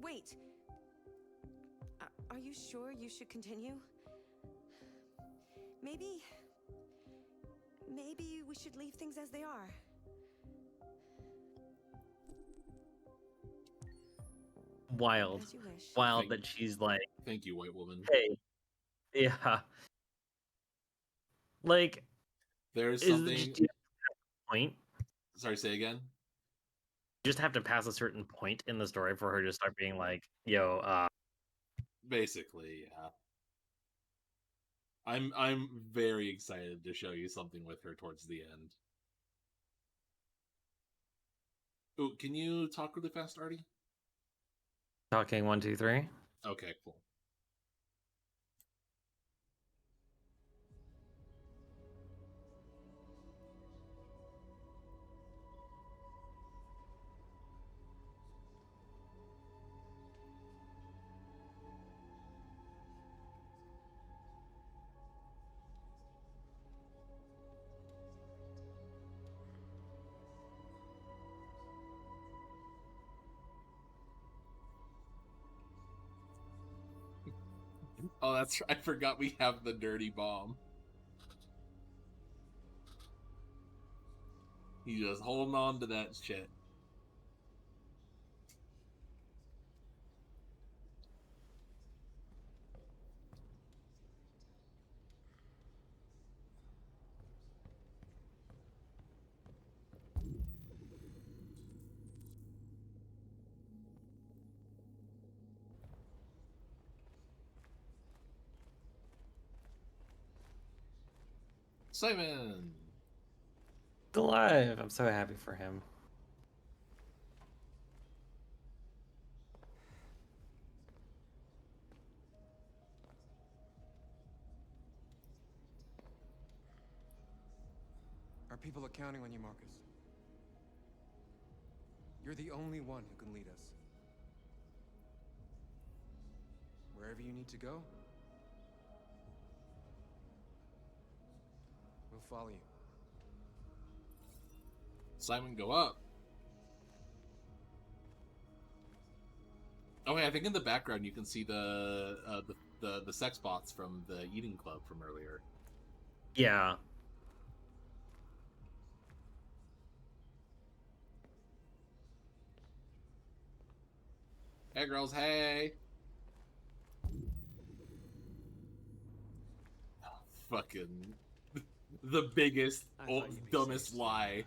Wait. Are you sure you should continue? Maybe we should leave things as they are. Wild. As you wish. Wild that she's like, Thank you, white woman. hey. Yeah. Like, There's is something. it just a point? Sorry, say again. You just have to pass a certain point in the story for her to start being like, yo, Basically, yeah. I'm very excited to show you something with her towards the end. Oh, can you talk really fast, Artie? talking 1, 2, 3. Okay, cool. Oh, that's right. I forgot we have the dirty bomb. He's just holding on to that shit. Simon! Alive. I'm so happy for him. Our people are counting on you, Marcus. You're the only one who can lead us. Wherever you need to go, we'll follow you. Simon, go up. Oh, hey, I think in the background you can see the sex bots from the eating club from earlier. Yeah. Hey, girls, hey! Fucking the biggest, dumbest lie.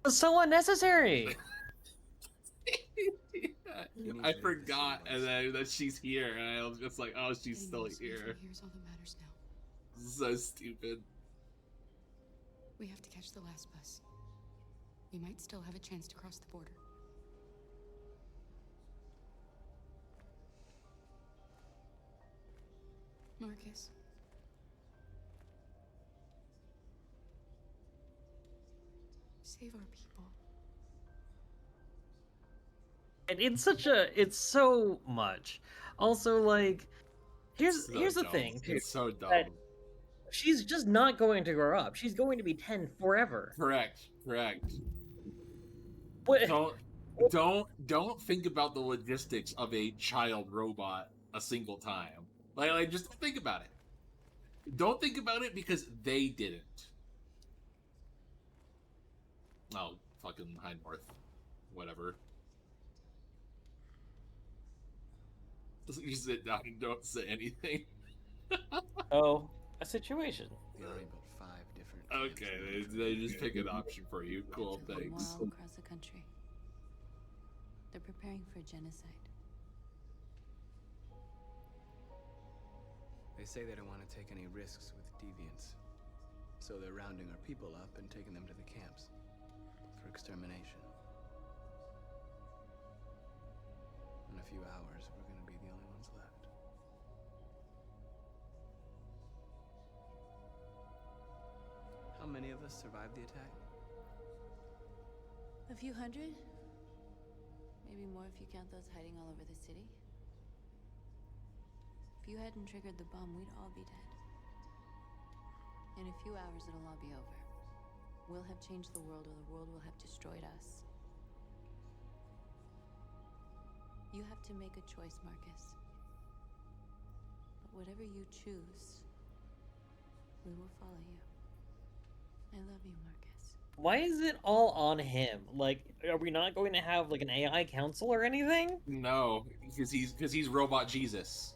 So unnecessary. I forgot, and then that she's here, and I was just like, oh, she's still here. Here's all that matters now. So stupid. We have to catch the last bus. We might still have a chance to cross the border. Marcus. Save our people. And it's so much. Also, like, here's the dumb. thing, too. It's so dumb. That she's just not going to grow up. She's going to be 10 forever. Correct. What? Don't think about the logistics of a child robot a single time. Like just don't think about it. Don't think about it because they didn't. Oh, fucking High North. Whatever. You sit down and don't say anything. Oh, a situation. There are but 5 different. Okay, they just pick an option for you. Cool, thanks. All across the country. They're preparing for genocide. They say they don't want to take any risks with deviants. So they're rounding our people up and taking them to the camps for extermination. In a few hours, we're going to be the only ones left. How many of us survived the attack? A few hundred? Maybe more if you count those hiding all over the city. If you hadn't triggered the bomb, we'd all be dead. In a few hours, it'll all be over. We'll have changed the world, or the world will have destroyed us. You have to make a choice, Marcus. But whatever you choose, we will follow you. I love you, Marcus. Why is it all on him? Like, are we not going to have like an AI council or anything? No, because he's Robot Jesus.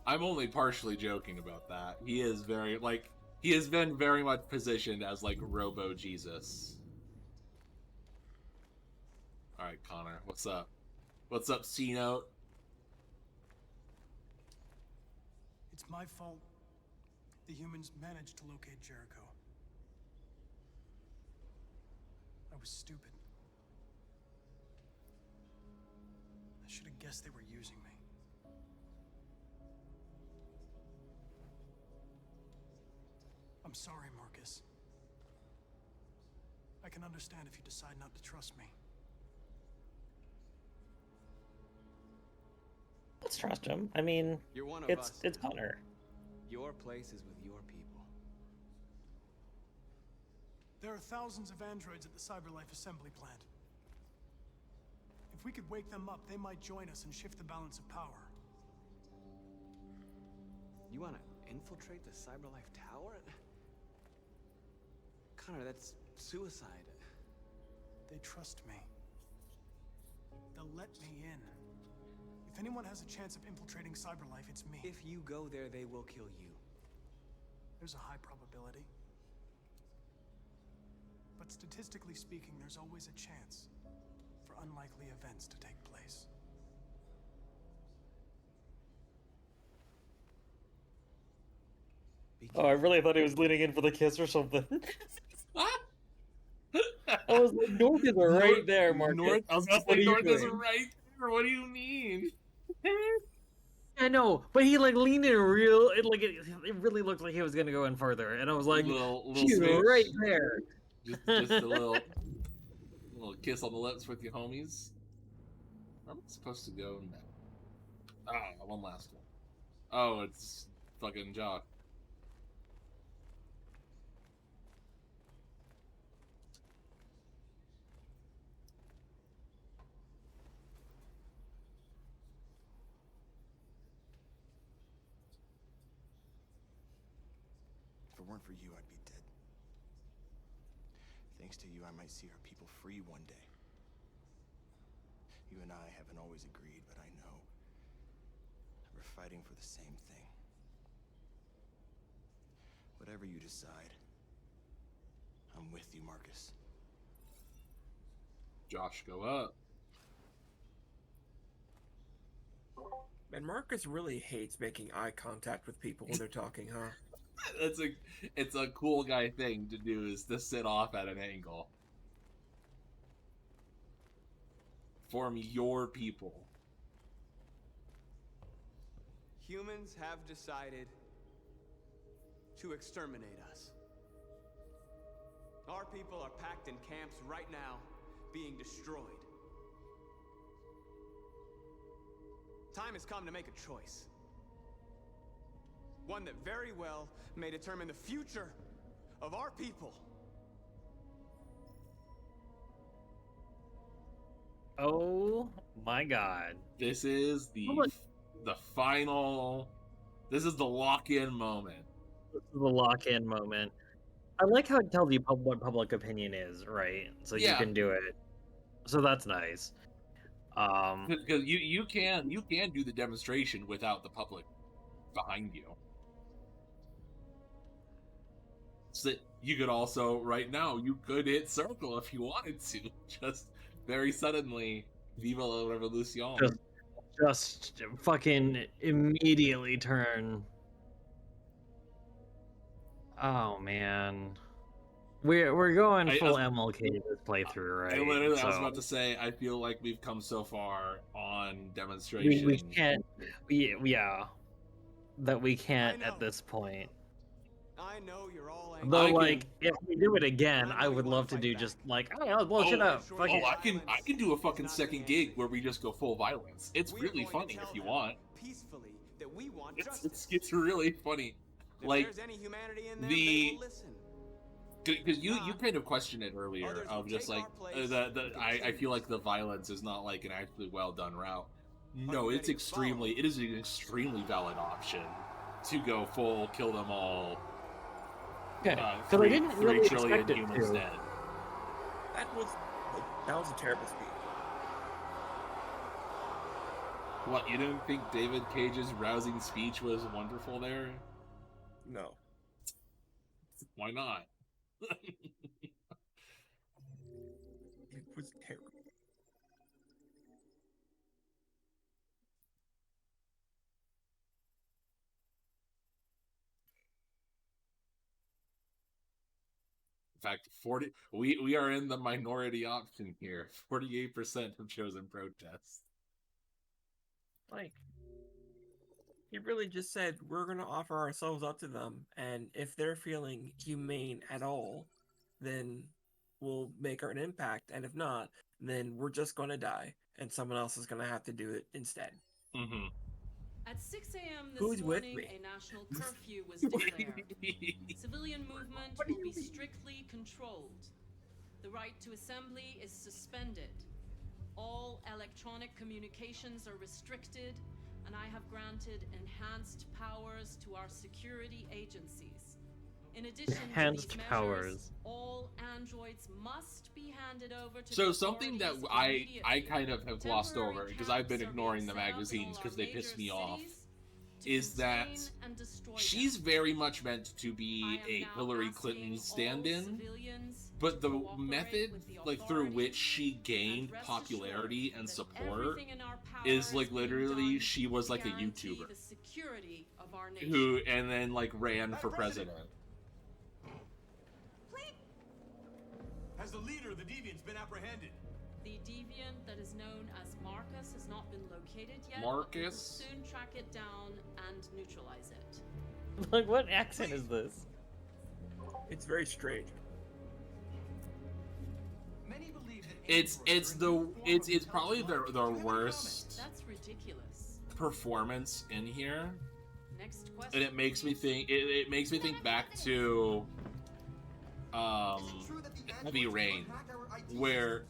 I'm only partially joking about that. He is very, like, he has been very much positioned as, like, Robo Jesus. Alright, Connor, what's up? What's up, C-Note? It's my fault the humans managed to locate Jericho. I was stupid. I should have guessed they were using me. I'm sorry, Marcus. I can understand if you decide not to trust me. Let's trust him. I mean, You're one of it's us. Connor. Your place is with your people. There are thousands of androids at the Cyberlife assembly plant. If we could wake them up, they might join us and shift the balance of power. You want to infiltrate the Cyberlife Tower? Connor, that's suicide. They trust me. They'll let me in. If anyone has a chance of infiltrating Cyberlife, it's me. If you go there, they will kill you. There's a high probability. But statistically speaking, there's always a chance for unlikely events to take place. Oh, I really thought he was leaning in for the kiss or something. I was like, North is right there, Marcus. I was gonna What say are you North is doing? right there. What do you mean? I know, but he like leaned in real. It really looked like he was gonna go in further, and I was like, little she's smooch. right there. Just a little kiss on the lips with your homies. Where am I supposed to go now? Ah, one last one. Oh, it's fucking Jock. If it weren't for you, I'd be dead. Thanks to you, I might see our people free one day. You and I haven't always agreed, but I know we're fighting for the same thing. Whatever you decide, I'm with you, Marcus. Josh, go up. Man, Marcus really hates making eye contact with people when they're talking, huh? It's a cool guy thing to do, is to sit off at an angle. Form your people. Humans have decided to exterminate us. Our people are packed in camps right now, being destroyed. Time has come to make a choice. One that very well may determine the future of our people. Oh my god. This is the final. This is the lock-in moment. This is the lock-in moment. I like how it tells you what public opinion is, right? So you Yeah. can do it. So that's nice. Because you can do the demonstration without the public behind you. So you could also, right now, you could hit circle if you wanted to. Just very suddenly, Viva la Revolution. Just fucking immediately turn. Oh man. We're going full MLK this playthrough, right? I was about to say, I feel like we've come so far on demonstration. We can't. Yeah. That we can't at this point. I know you're all Though, I like, can- if we do it again, I I know would you wanna love to fight do back. just like, oh, I'll blow shit up. Fuck it. I can do a fucking second gig where we just go full violence. It's We're really going to funny tell if you them want. peacefully that we want It's justice. it's really funny. If Like there's any humanity in them, they the will listen. because you kind of questioned it earlier Others of will just take like our place the and I continue. feel like the violence is not like an actually well done route. Are No, you it's ready to follow? it is an extremely valid option to go full kill them all. Okay, because I 3 didn't really trillion expect it humans to. dead. That was a terrible speech. What, you didn't think David Cage's rousing speech was wonderful there? No. Why not? It was terrible. In fact, we are in the minority option here. 48% have chosen protest. Like, he really just said, we're going to offer ourselves up to them, and if they're feeling humane at all, then we'll make an impact, and if not, then we're just going to die, and someone else is going to have to do it instead. Mm-hmm. At 6 a.m. this Who's with morning, me? a national curfew was declared. Civilian movement will be strictly controlled. The right to assembly is suspended. All electronic communications are restricted, and I have granted enhanced powers to our security agencies. In addition to Enhanced these measures, powers. all androids must be handed over to So the something that authorities I immediately. kind of have glossed Temporary over because I've been camps are ignoring being the set up in magazines all because our they piss major me off. cities to Is that contain and destroy she's them. very much meant to I be am a now Hillary asking Clinton all stand-in, civilians but to the cooperate method with the like through which authorities she gained and rest popularity assured and that support everything in our power is like being literally done she was to like a guarantee YouTuber the security of our nation. who and then like ran for president. Has the leader of the Deviants been apprehended? The deviant that is known as Marcus has not been located yet. Marcus? We will soon track it down and neutralize it. Like, what accent is this? It's very strange. Many believe that It's probably the worst That's ridiculous. performance in here, Next question. and it makes me please. think it makes me think back to Heavy Rain, where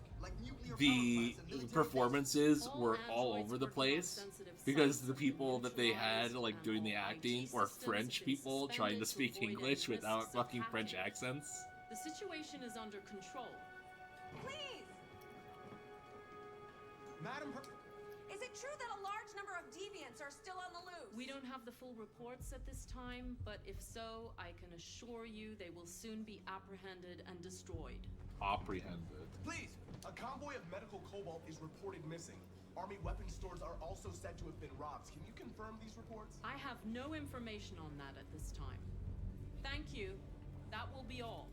the performances were all over the place because the people that they had like doing the acting were French people trying to speak English without fucking French accents. The situation is under control. Please! Madam. Is it true that a large number of deviants are still on the loose? We don't have the full reports at this time, but if so, I can assure you they will soon be apprehended and destroyed. Apprehended. Please, a convoy of medical cobalt is reported missing. Army weapons stores are also said to have been robbed. Can you confirm these reports? I have no information on that at this time. Thank you. That will be all.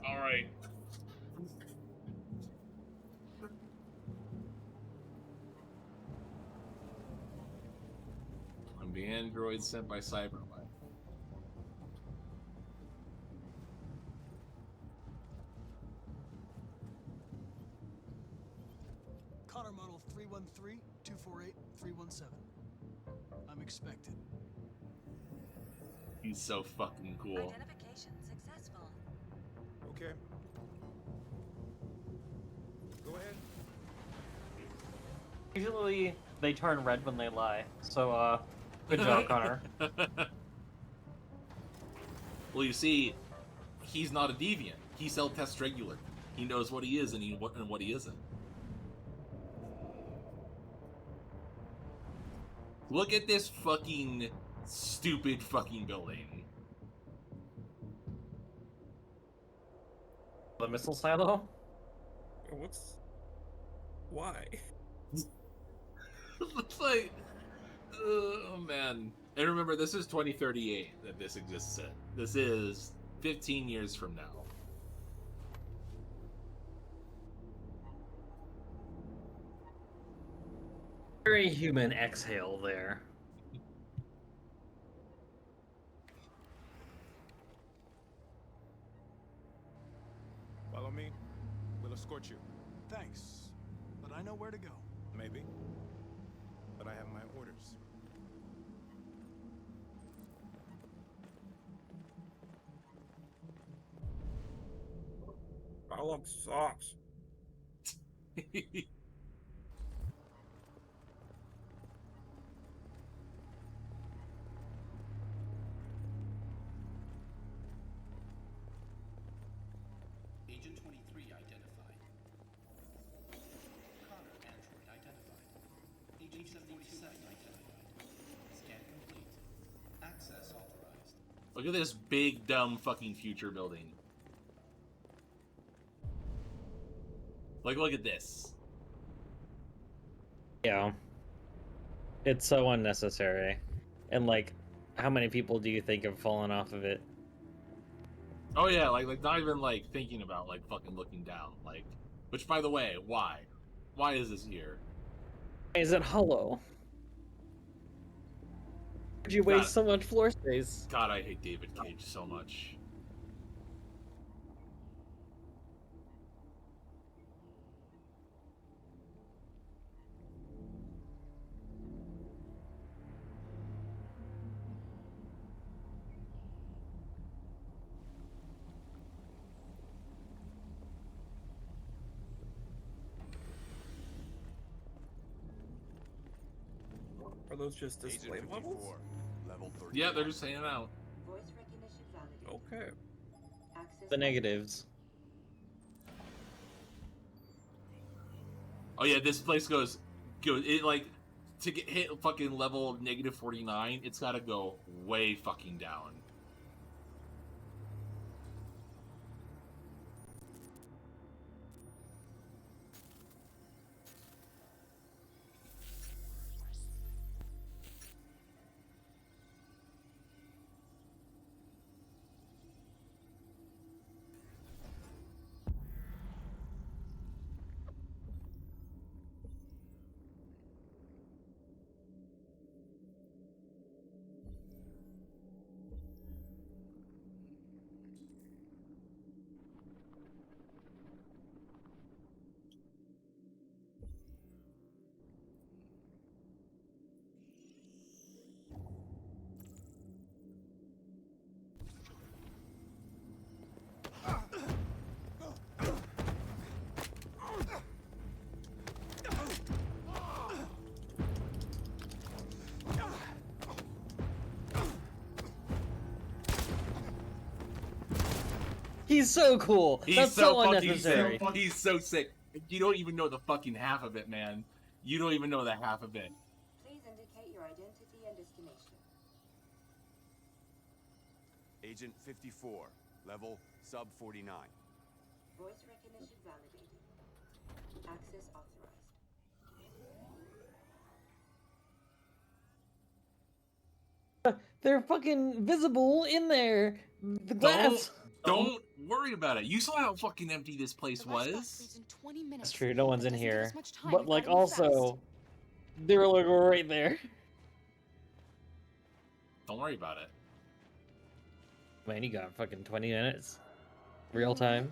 All right. I'm the android sent by Cyberlife. Connor model 313-248-317. I'm expected. He's so fucking cool. Identification successful. Okay. Go ahead. Usually, they turn red when they lie. So, good job, Connor. Well, you see, he's not a deviant. He's self-test regular. He knows what he is and what he isn't. Look at this fucking stupid fucking building. The missile silo? Why? It's like, oh man. And remember, this is 2038 that this exists in. This is 15 years from now. Very human exhale there. Follow me. We'll escort you. Thanks, but I know where to go. Maybe. But I have my orders. Dialogue sucks. Agent 23 identified. Connor android identified. Agent 77 identified. Scan complete. Access authorized. Look at this big, dumb, fucking future building. Look at this. Yeah. It's so unnecessary. And, like, how many people do you think have fallen off of it? Oh yeah, like not even like thinking about like fucking looking down. Like, which by the way, why? Why is this here? Is it hollow? Would you waste so much floor space? God, I hate David Cage so much. Are those just display Agent levels? 54, level 30. Yeah, they're just hanging out. Voice recognition validated. Okay. Access The negatives. Oh yeah, this place goes it like to get hit fucking level -49, it's gotta go way fucking down. He's so cool. He's That's so so fucking unnecessary. sick. He's so sick. You don't even know the fucking half of it, man. You don't even know the half of it. Please indicate your identity and destination. Agent 54, level sub 49. Voice recognition validated. Access authorized. They're fucking visible in there. The glass. Don't worry about it. You saw how fucking empty this place was. That's true. No one's in here. But like, also, they're like right there. Don't worry about it. Man, you got fucking 20 minutes. Real time.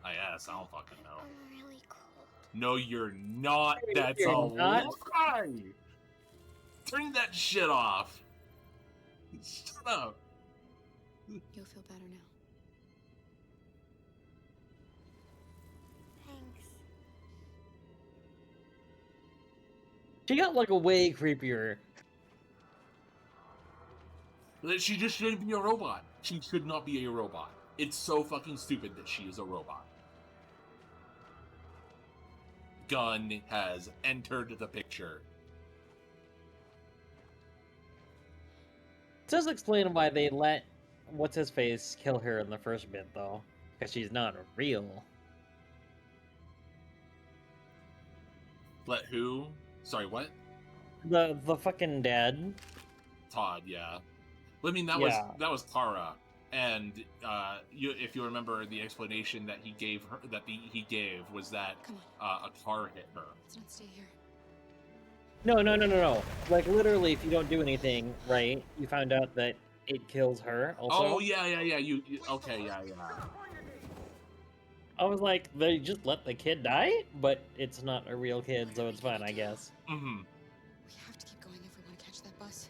I guess. I don't fucking know. I'm really cold. No, you're not. That's You're a not? lie. Turn that shit off. Shut up. You'll feel better now. Thanks. She got like a way creepier. She just shouldn't be a robot. She should not be a robot. It's so fucking stupid that she is a robot. Gun has entered the picture. It does explain why they let what's his face kill her in the first bit though, because she's not real. Let who? Sorry, what? The fucking dad. Todd, yeah. Well, I mean, that was Tara, and if you remember, the explanation that he gave her, he gave was that a car hit her. Let's not stay here. No. Like, literally, if you don't do anything right, you find out that it kills her also. Oh, yeah. Okay, yeah. I was like, they just let the kid die? But it's not a real kid, so it's fine, I guess. Mm-hmm. We have to keep going if we want to catch that bus.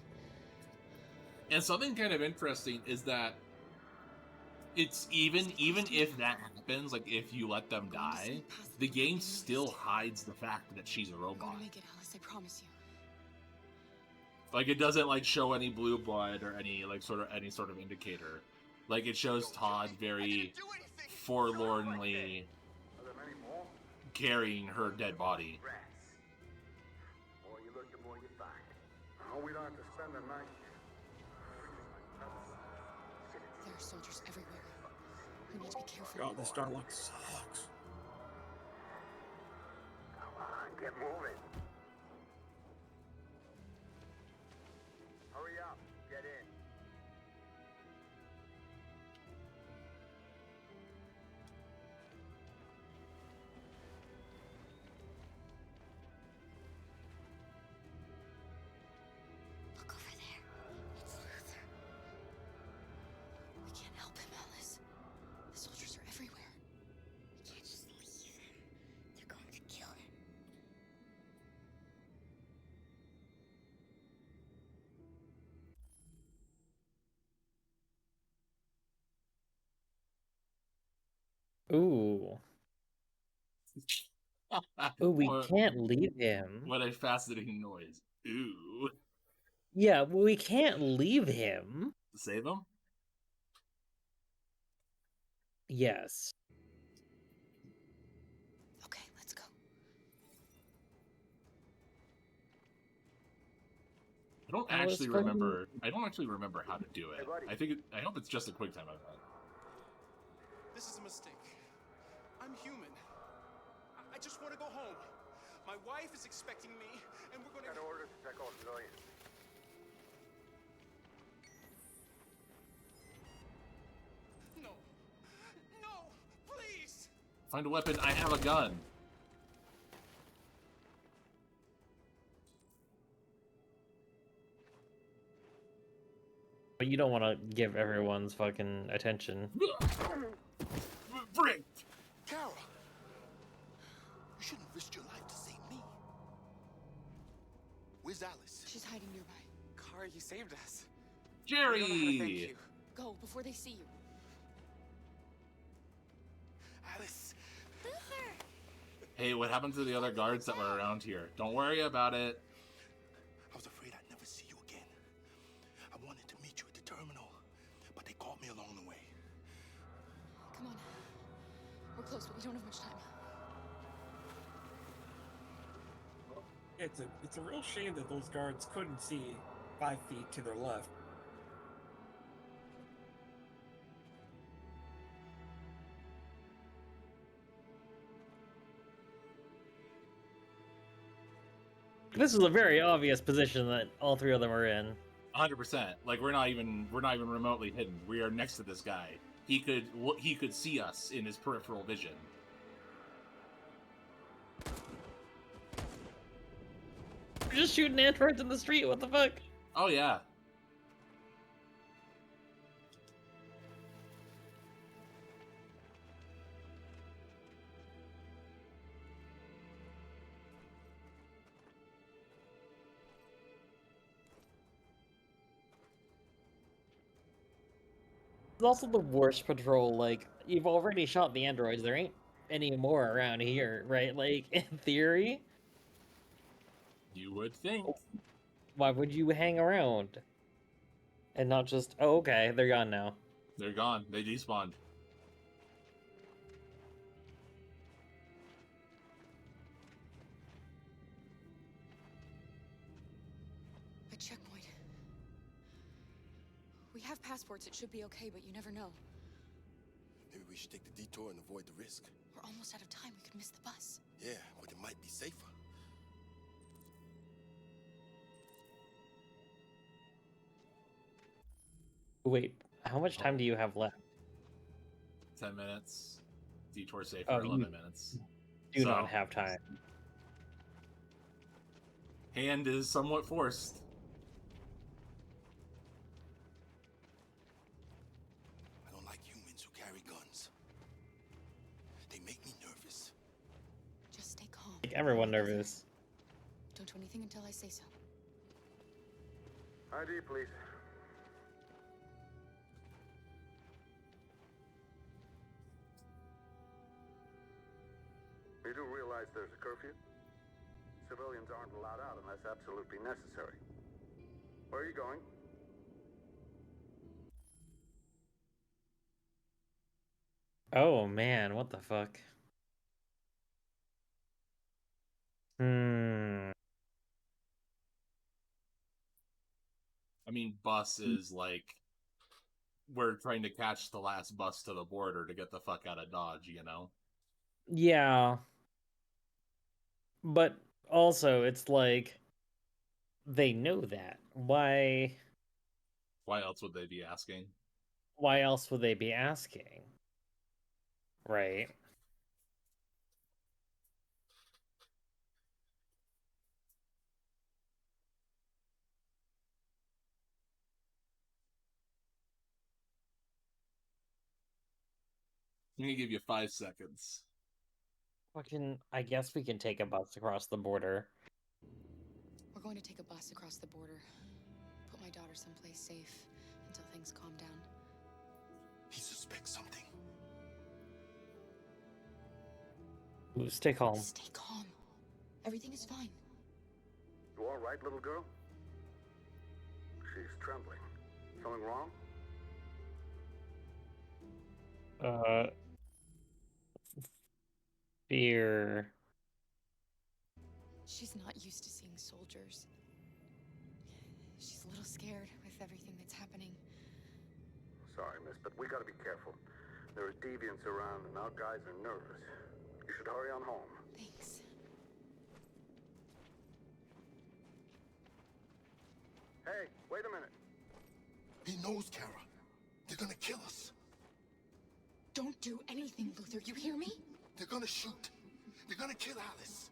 And something kind of interesting is that it's even if that happens, like if you let them die, the game still hides the fact that she's a We're robot. gonna make it, Alice. I promise you. Like, it doesn't like show any blue blood or any like any sort of indicator. Like, it shows Todd very forlornly carrying her dead body. More you look, the more you find. No, we don't have to spend the night. There are soldiers everywhere. We need to be careful. God, this Starlock sucks. Come on, get moving. Hurry up, get in. Look over there. It's Luther. We can't help him, Alice. The soldiers are everywhere. We can't just leave him. They're going to kill him. Ooh. Ooh, we can't leave him. What a fascinating noise. Ooh. Yeah, we can't leave him. Save him? Yes. Okay, let's go. I don't actually remember how to do it. I hope it's just a quick time event. This is a mistake. I'm human. I just want to go home. My wife is expecting me, and we're gonna... Got orders to check all civilians. No. No! Please! Find a weapon. I have a gun. But you don't want to give everyone's fucking attention. Frick! Carol! You shouldn't have risked your life to save me. Where's Alice? She's hiding nearby. Kara, you saved us. Jerry! I don't know how to thank you. Go before they see you. Alice. Luther! Hey, what happened to the other guards that were around here? Don't worry about it. I was afraid I'd never see you again. I wanted to meet you at the terminal, but they caught me along the way. Come on. We're close, but we don't have much time. It's a real shame that those guards couldn't see 5 feet to their left. This is a very obvious position that all three of them are in. 100%. Like, we're not even remotely hidden. We are next to this guy. He could see us in his peripheral vision. We're just shooting androids in the street. What the fuck? Oh yeah. It's also the worst patrol. Like, you've already shot the androids. There ain't any more around here, right? Like, in theory. You would think. Why would you hang around? And not just, oh, okay, they're gone now. They're gone. They despawned. A checkpoint. We have passports. It should be okay, but you never know. Maybe we should take the detour and avoid the risk. We're almost out of time. We could miss the bus. Yeah, but it might be safer. Wait, how much time do you have left? 10 minutes. Detour safe Oh, for 11 minutes. Do not have time. hand is somewhat forced. I don't like humans who carry guns. They make me nervous. Just stay calm. Make everyone nervous. Don't do anything until I say so. ID, please. You do realize there's a curfew? Civilians aren't allowed out unless absolutely necessary. Where are you going? Oh man, what the fuck? I mean, bus is like, we're trying to catch the last bus to the border to get the fuck out of Dodge, you know? Yeah. But also, it's like, they know that. Why else would they be asking? Why else would they be asking? Right. I'm gonna give you 5 seconds. I guess we can take a bus across the border. We're going to take a bus across the border. Put my daughter someplace safe until things calm down. He suspects something. Ooh, stay calm. Stay calm. Everything is fine. You all right, little girl? She's trembling. Something wrong? Fear. She's not used to seeing soldiers. She's a little scared with everything that's happening. Sorry, miss, but we gotta be careful. There are deviants around and our guys are nervous. You should hurry on home. Thanks. Hey, wait a minute. He knows, Kara. They're gonna kill us. Don't do anything, Luther. You hear me? They're gonna shoot. They're gonna kill Alice.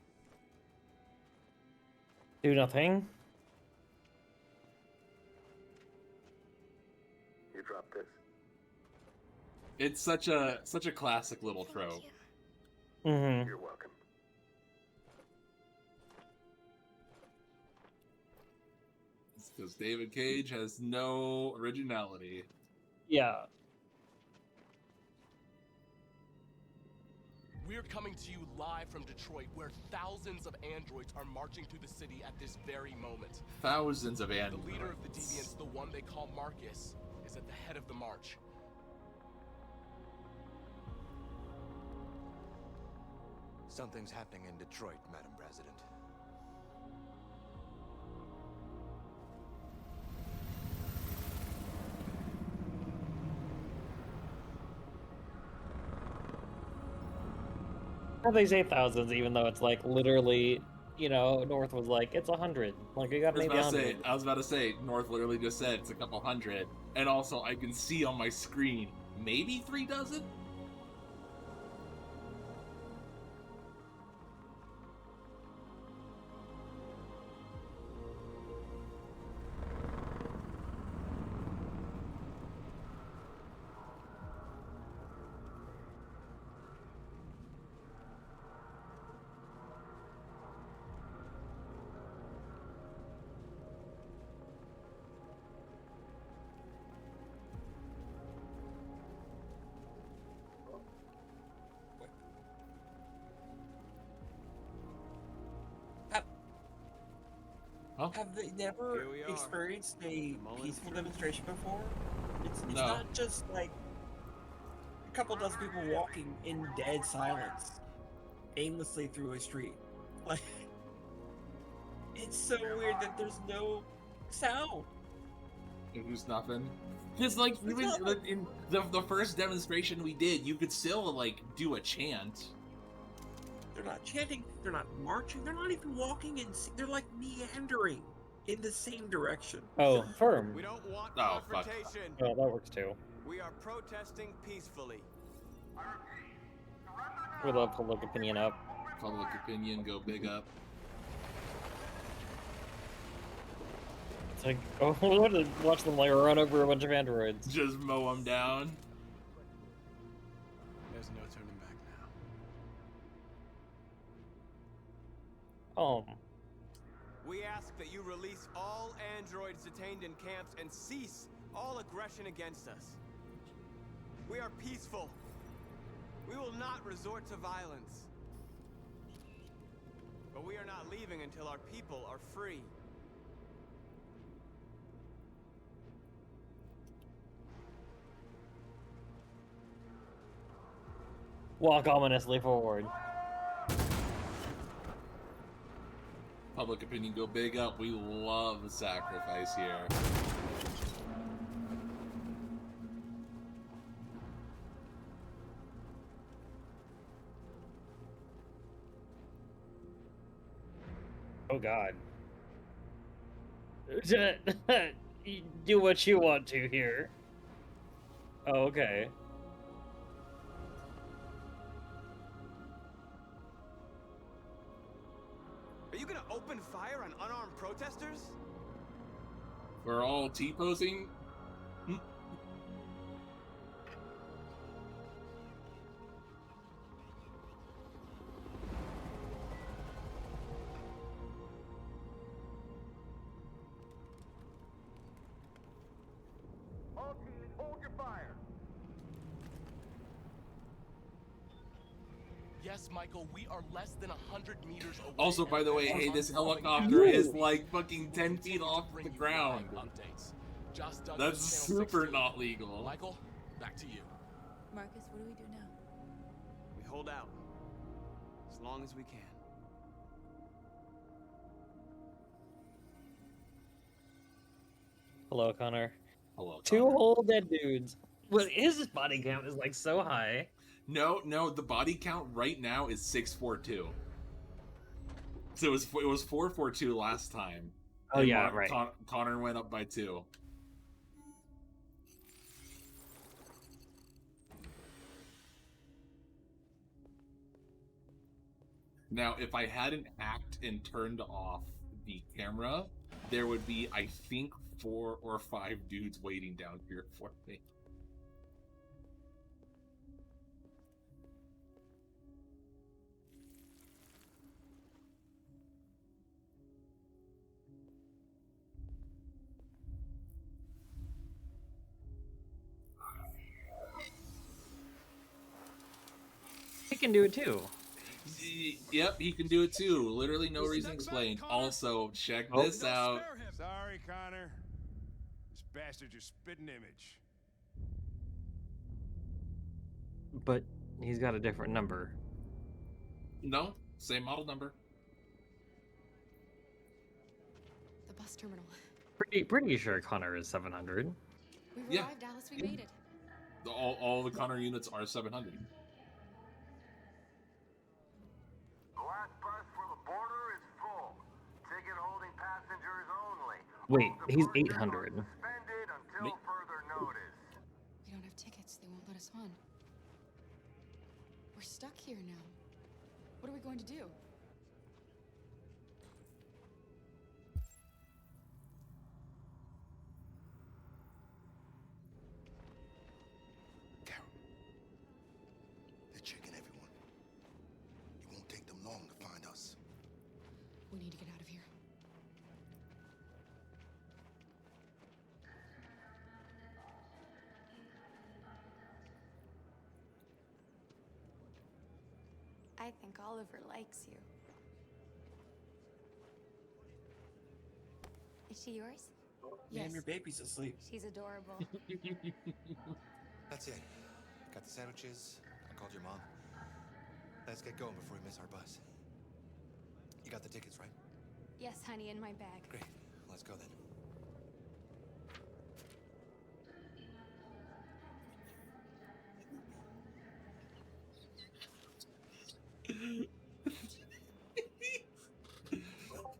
Do nothing? You dropped this. It's such a classic little trope. Mm-hmm. You're welcome. It's because David Cage has no originality. Yeah. We're coming to you live from Detroit, where thousands of androids are marching through the city at this very moment. Thousands of androids. The leader of the deviants, the one they call Marcus, is at the head of the march. Something's happening in Detroit, Madam President. Well, they say thousands, even though it's like literally, North was like, it's 100. Like, we got maybe 100. I was about to say, North literally just said it's a couple hundred. And also, I can see on my screen, maybe 3 dozen? Have they never experienced a peaceful demonstration before? It's No. not just like a couple dozen people walking in dead silence, aimlessly through a street. Like, it's so weird that there's no sound. It was nothing. Because, like, even in the first demonstration we did, you could still, like, do a chant. They're not chanting, they're not marching, they're not even walking they're like meandering in the same direction. Oh, firm. We don't want Oh, fuck. confrontation. Oh, that works too. We are protesting peacefully. We love public opinion up. Public opinion, go big up. Like, oh, I want to watch them like run over a bunch of androids. Just mow them down. There's no turning back now. Oh. We ask that you release all androids detained in camps and cease all aggression against us. We are peaceful. We will not resort to violence. But we are not leaving until our people are free. Walk ominously forward. Public opinion go big up. We love sacrifice here. Oh God. Do what you want to here. Oh, okay. Are you gonna open fire on unarmed protesters? We're all T-posing. All teams, hold your fire. Yes, Michael, we are less than 100 meters away. Also, by the way, hey, this helicopter is like fucking 10 feet off the ground. That's super not legal. Michael, back to you. Marcus, what do we do now? We hold out. As long as we can. Hello, Connor. Hello, Two Connor. whole dead dudes. Well, his body count is like so high. No, the body count right now is 642. So it was 442 last time. Oh And yeah, right. Connor went up by 2. Now, if I hadn't hacked and turned off the camera, there would be, I think, 4 or 5 dudes waiting down here for me. He can do it too. Yep, he can do it too. Literally no reason explained. Also, check this out. Sorry, Connor. This bastard's your spitting image. But he's got a different number. No, same model number. The bus terminal. Pretty sure Connor is 700. We Yeah. arrived, Alice. We made it. All the Connor units are 700. The last bus for the border is full. Ticket holding passengers only. Wait, he's 800. Suspended until further notice. We don't have tickets. They won't let us on. We're stuck here now. What are we going to do? They're checking everyone. It won't take them long to find us. We need to get out of here. I think Oliver likes you. Is she yours? Ma'am, your baby's asleep. She's adorable. That's it. Got the sandwiches. I called your mom. Let's get going before we miss our bus. You got the tickets, right? Yes, honey, in my bag. Great. Let's go then.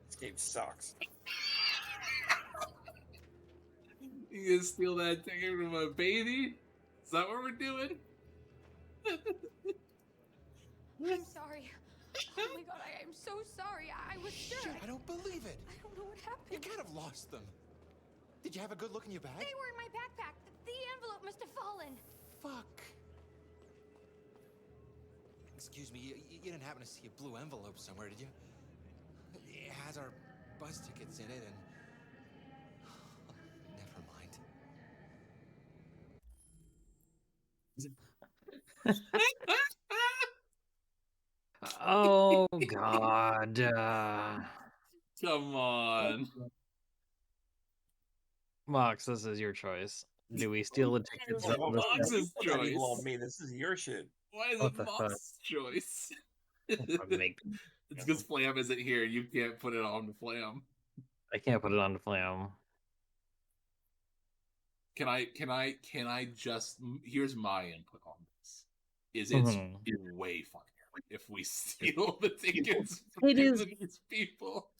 This game sucks. You gonna steal that ticket from a baby? Is that what we're doing? I'm sorry. Oh my god, I am so sorry. I was sure. Shit, I don't believe it. I don't know what happened. You can't have lost them. Did you have a good look in your bag? They were in my backpack. The envelope must have fallen. Fuck. Excuse me, you didn't happen to see a blue envelope somewhere, did you? It has our bus tickets in it, and... Never mind. Oh God. Come on. Mox, this is your choice. Do we steal the tickets It's from the Mox's Put that evil choice. on me. This is your shit. Why is What it the fuck? Mox's choice? Make... It's because Flam isn't here. You can't put it on to Flam. I can't put it on the Flam. Can I just... Here's my input on this. It's way funnier if we steal the tickets from It is. these people.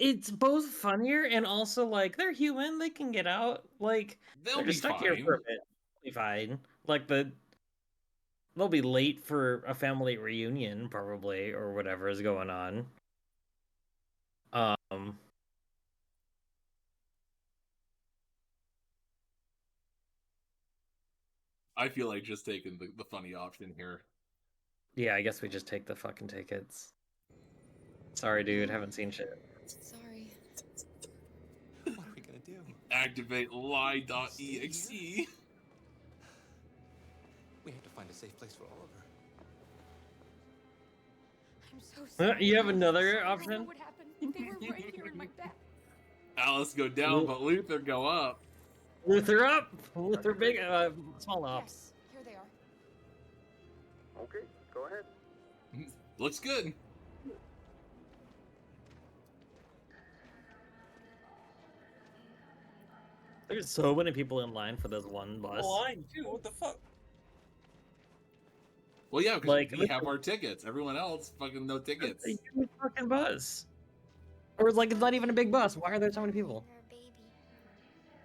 It's both funnier and also like they're human. They can get out. Like They'll they're be just stuck here for a fine. bit. They'll be fine. Like they'll be late for a family reunion probably or whatever is going on. I feel like just taking the funny option here. Yeah, I guess we just take the fucking tickets. Sorry, dude. Haven't seen shit. Sorry. What are we gonna do? Activate lie.exe. We have to find a safe place for Oliver. I'm so sorry. You have another I don't know option? what happened. They were right here in my back. Alice go down, but Luther go up. Luther up. Luther big. Small up. Yes, here they are. Okay, go ahead. Looks good. There's so many people in line for this one bus. Line too. What the fuck? Well, yeah, because Like, we have our tickets. Everyone else, fucking no tickets. It's a huge fucking bus. Or like it's not even a big bus. Why are there so many people?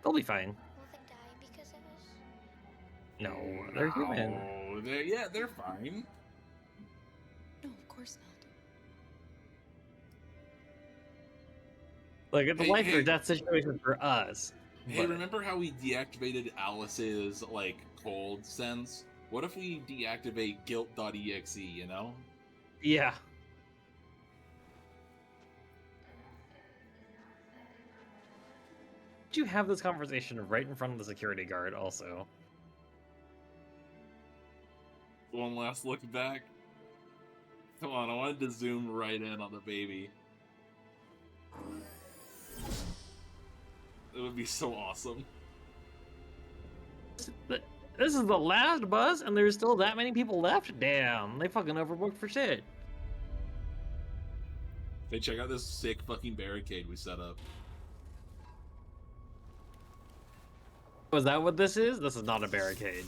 They'll be fine. Will they die because of us? No, they're human. Oh, they're fine. No, of course not. Like it's a life or death situation for us. Hey, but- remember how we deactivated Alice's like cold sense? What if we deactivate guilt.exe, you know? Yeah. Did you have this conversation right in front of the security guard also? One last look back. Come on, I wanted to zoom right in on the baby. It would be so awesome. This is the last bus and there's still that many people left? Damn, they fucking overbooked for shit. Hey, check out this sick fucking barricade we set up. Was that what this is? This is not a barricade.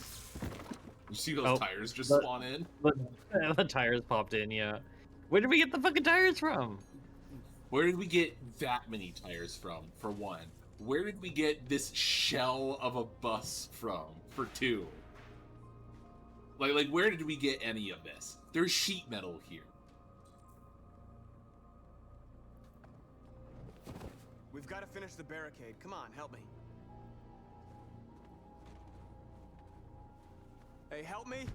You see those tires just spawn in? The tires popped in, yeah. Where did we get the fucking tires from? Where did we get that many tires from, for one? Where did we get this shell of a bus from, for two? Like where did we get any of this? There's sheet metal here. We've got to finish the barricade. Come on, help me. Hey, help me!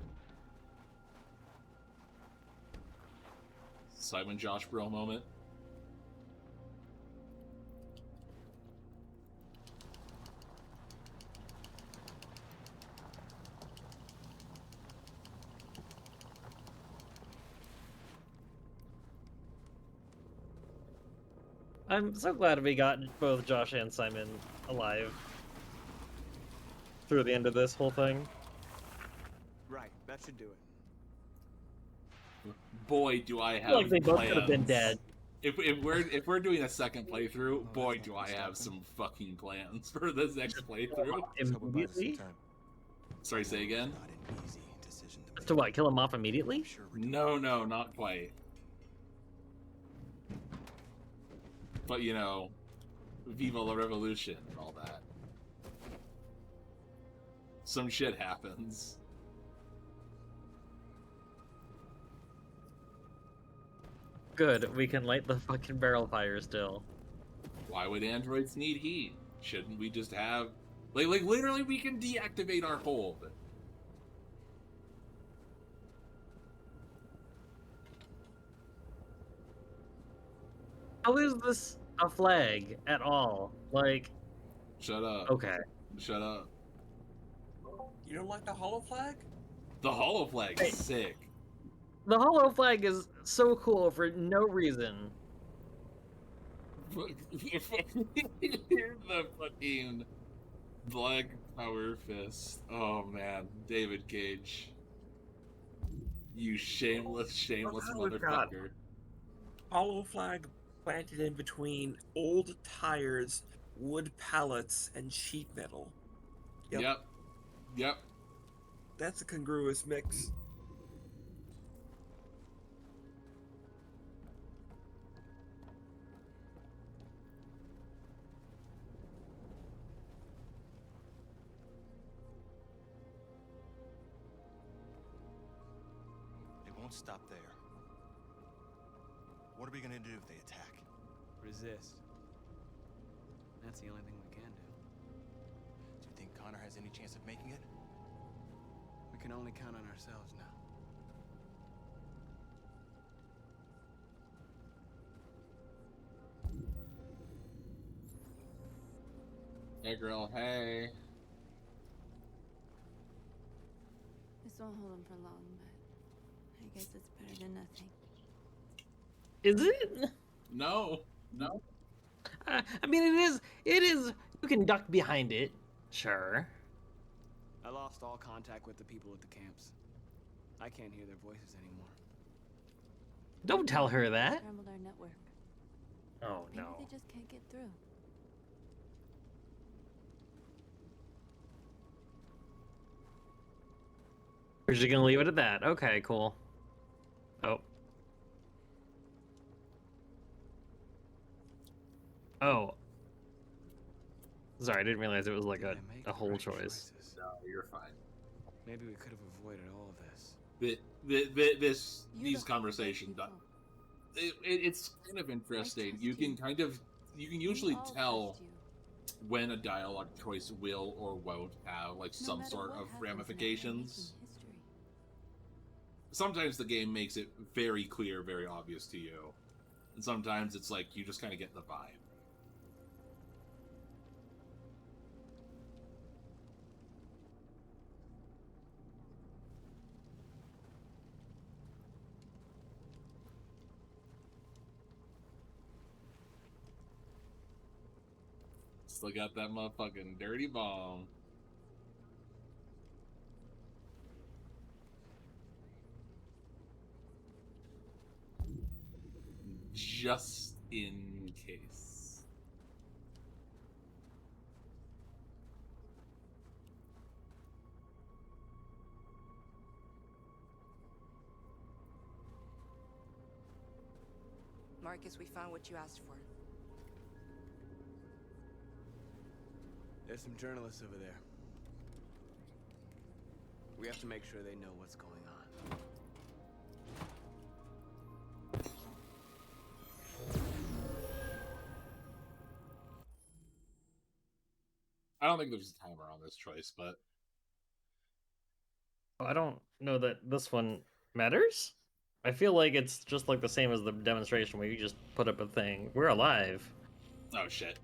Simon Josh Bro moment. I'm so glad we got both Josh and Simon alive through the end of this whole thing. Right, that should do it. Boy, do I have Like they both plans. could have been dead. If we're doing a second playthrough, boy, do I have some fucking plans for this next playthrough. Immediately? Sorry, say again? To what? Kill him off immediately? No, not quite. But you know, Viva la Revolution and all that. Some shit happens. Good, we can light the fucking barrel fire still. Why would androids need heat? Shouldn't we just have like literally we can deactivate our hold? How is this a flag at all? Like, shut up. Okay. Shut up. You don't like the hollow flag? The hollow flag is sick. The hollow flag is so cool for no reason. The fucking Black Power Fist. Oh man, David Cage. You shameless motherfucker. Hollow flag planted in between old tires, wood pallets, and sheet metal. Yep. That's a congruous mix. It won't stop there. What are we gonna do if they attack? Resist. That's the only thing we can do. Do you think Connor has any chance of making it? We can only count on ourselves now. Hey girl, hey. This won't hold him for long, but I guess it's better than nothing. Is it? No. I mean, it is. You can duck behind it, sure. I lost all contact with the people at the camps. I can't hear their voices anymore. Don't tell her that. Scrambled our network. Oh Maybe no. they just can't get through. We're just gonna leave it at that. Okay, cool. Oh. Sorry, I didn't realize it was like a whole choice. No, you're fine. Maybe we could have avoided all of this. These conversations, it's kind of interesting. You can usually tell when a dialogue choice will or won't have like some sort of ramifications. Sometimes the game makes it very clear, very obvious to you, and sometimes it's like you just kind of get the vibe. Still got that motherfucking dirty bomb. Just in case. Marcus, we found what you asked for. There's some journalists over there. We have to make sure they know what's going on. I don't think there's a timer on this choice, but I don't know that this one matters. I feel like it's just like the same as the demonstration where you just put up a thing. We're alive. oh shit.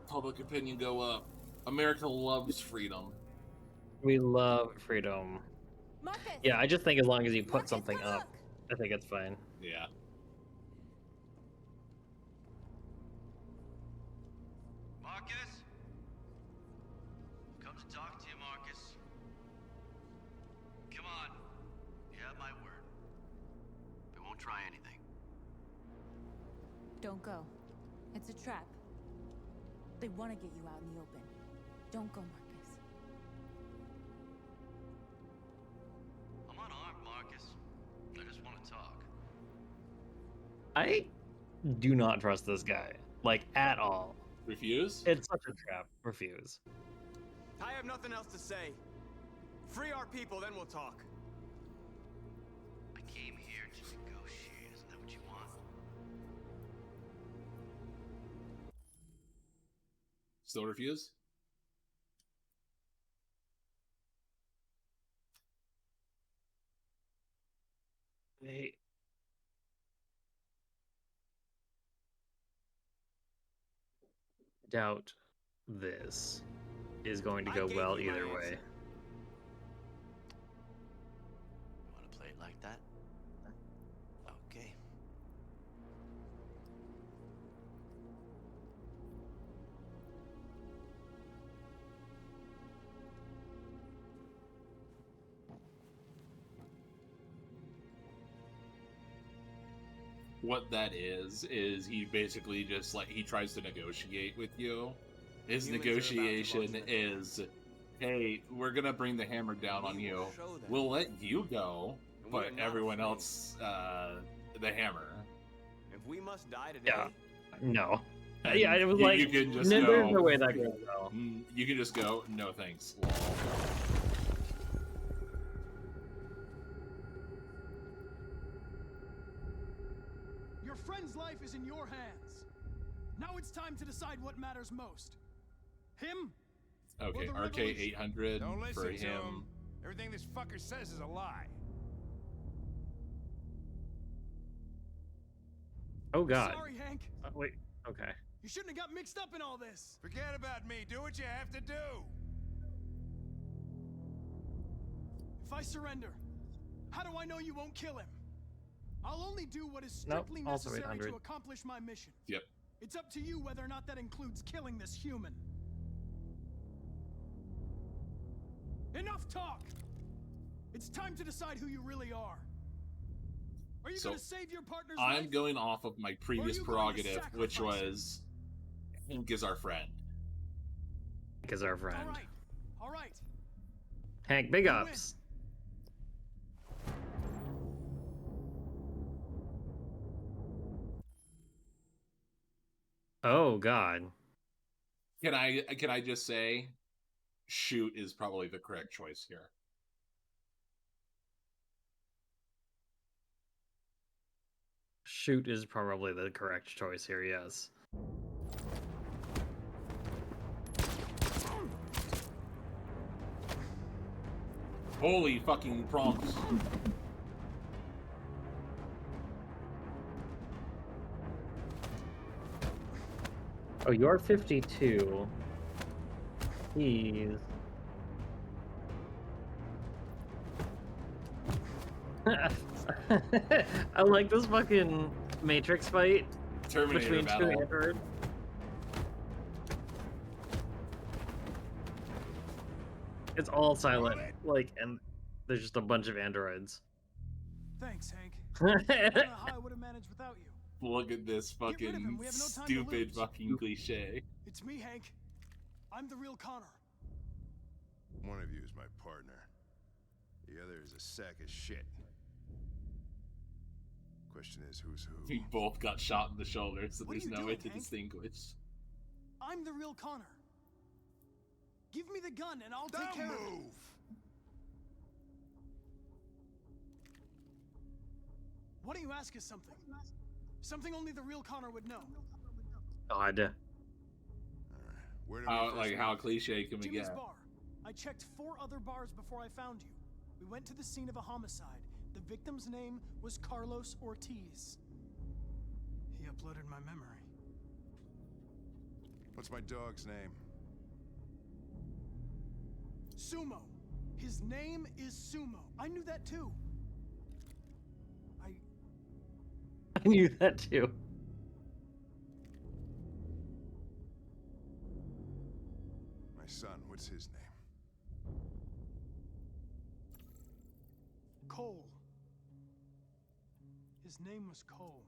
Public opinion go up. America loves freedom. We love freedom. Marcus! Yeah, I just think as long as you put something up, I think it's fine. Yeah. Marcus? Come to talk to you, Marcus. Come on. You have my word. We won't try anything. Don't go. It's a trap. They want to get you out in the open. Don't go, Marcus. I'm unarmed, Marcus. I just want to talk. I do not trust this guy, like, at all. Refuse? It's such a trap. Refuse. I have nothing else to say. Free our people, then we'll talk. I came here to negotiate. Isn't that what you want? Still refuse? Hey. Doubt this is going to go well either way. You want to play it like that? Okay. What that is he basically just like he tries to negotiate with you. His negotiation is, hey, we're gonna bring the hammer down on you. We'll let you go, but everyone else, the hammer. If we must die today, Yeah. No. And Yeah, it was like, you can just there's go, no way that goes well. You can just go, no thanks. Your friend's life is in your hands. Now it's time to decide what matters most. Him? Okay, RK 800 Don't listen for to him. Everything this fucker says is a lie. Oh god. Sorry, Hank. Wait, okay. You shouldn't have got mixed up in all this. Forget about me. Do what you have to do. If I surrender, how do I know you won't kill him? I'll only do what is Nope, strictly also necessary 800. to accomplish my mission. Yep. It's up to you whether or not that includes killing this human. Enough talk! It's time to decide who you really are. Are you So, going to save your partner's I'm life? going off of my previous you going to prerogative, which sacrifice it? was Hank is our friend. Hank is our friend. All right. Hank, big ups. Oh god. Can I just say, shoot is probably the correct choice here. Shoot is probably the correct choice here, yes. Holy fucking prompts. Oh, you're 52. He's... I like this fucking Matrix fight Terminator between battle. two androids. It's all silent, like, and there's just a bunch of androids. Thanks, Hank. I don't know how I would have managed without you. Look at this Get rid of him. fucking We have no time to stupid lose. fucking cliche. It's me, Hank. I'm the real Connor. One of you is my partner. The other is a sack of shit. Question is, who's who? We both got shot in the shoulder, so What are there's you no doing, way to Hank? distinguish. I'm the real Connor. Give me the gun and I'll take care of it. Why don't you ask us something? Something only the real Connor would know. God. Where do How, we like, first how meet? cliche can we Jimmy's get? bar. I checked 4 other bars before I found you. We went to the scene of a homicide. The victim's name was Carlos Ortiz. He uploaded my memory. What's my dog's name? Sumo. His name is Sumo. I knew that too. I knew that too. My son, what's his name? Cole. His name was Cole.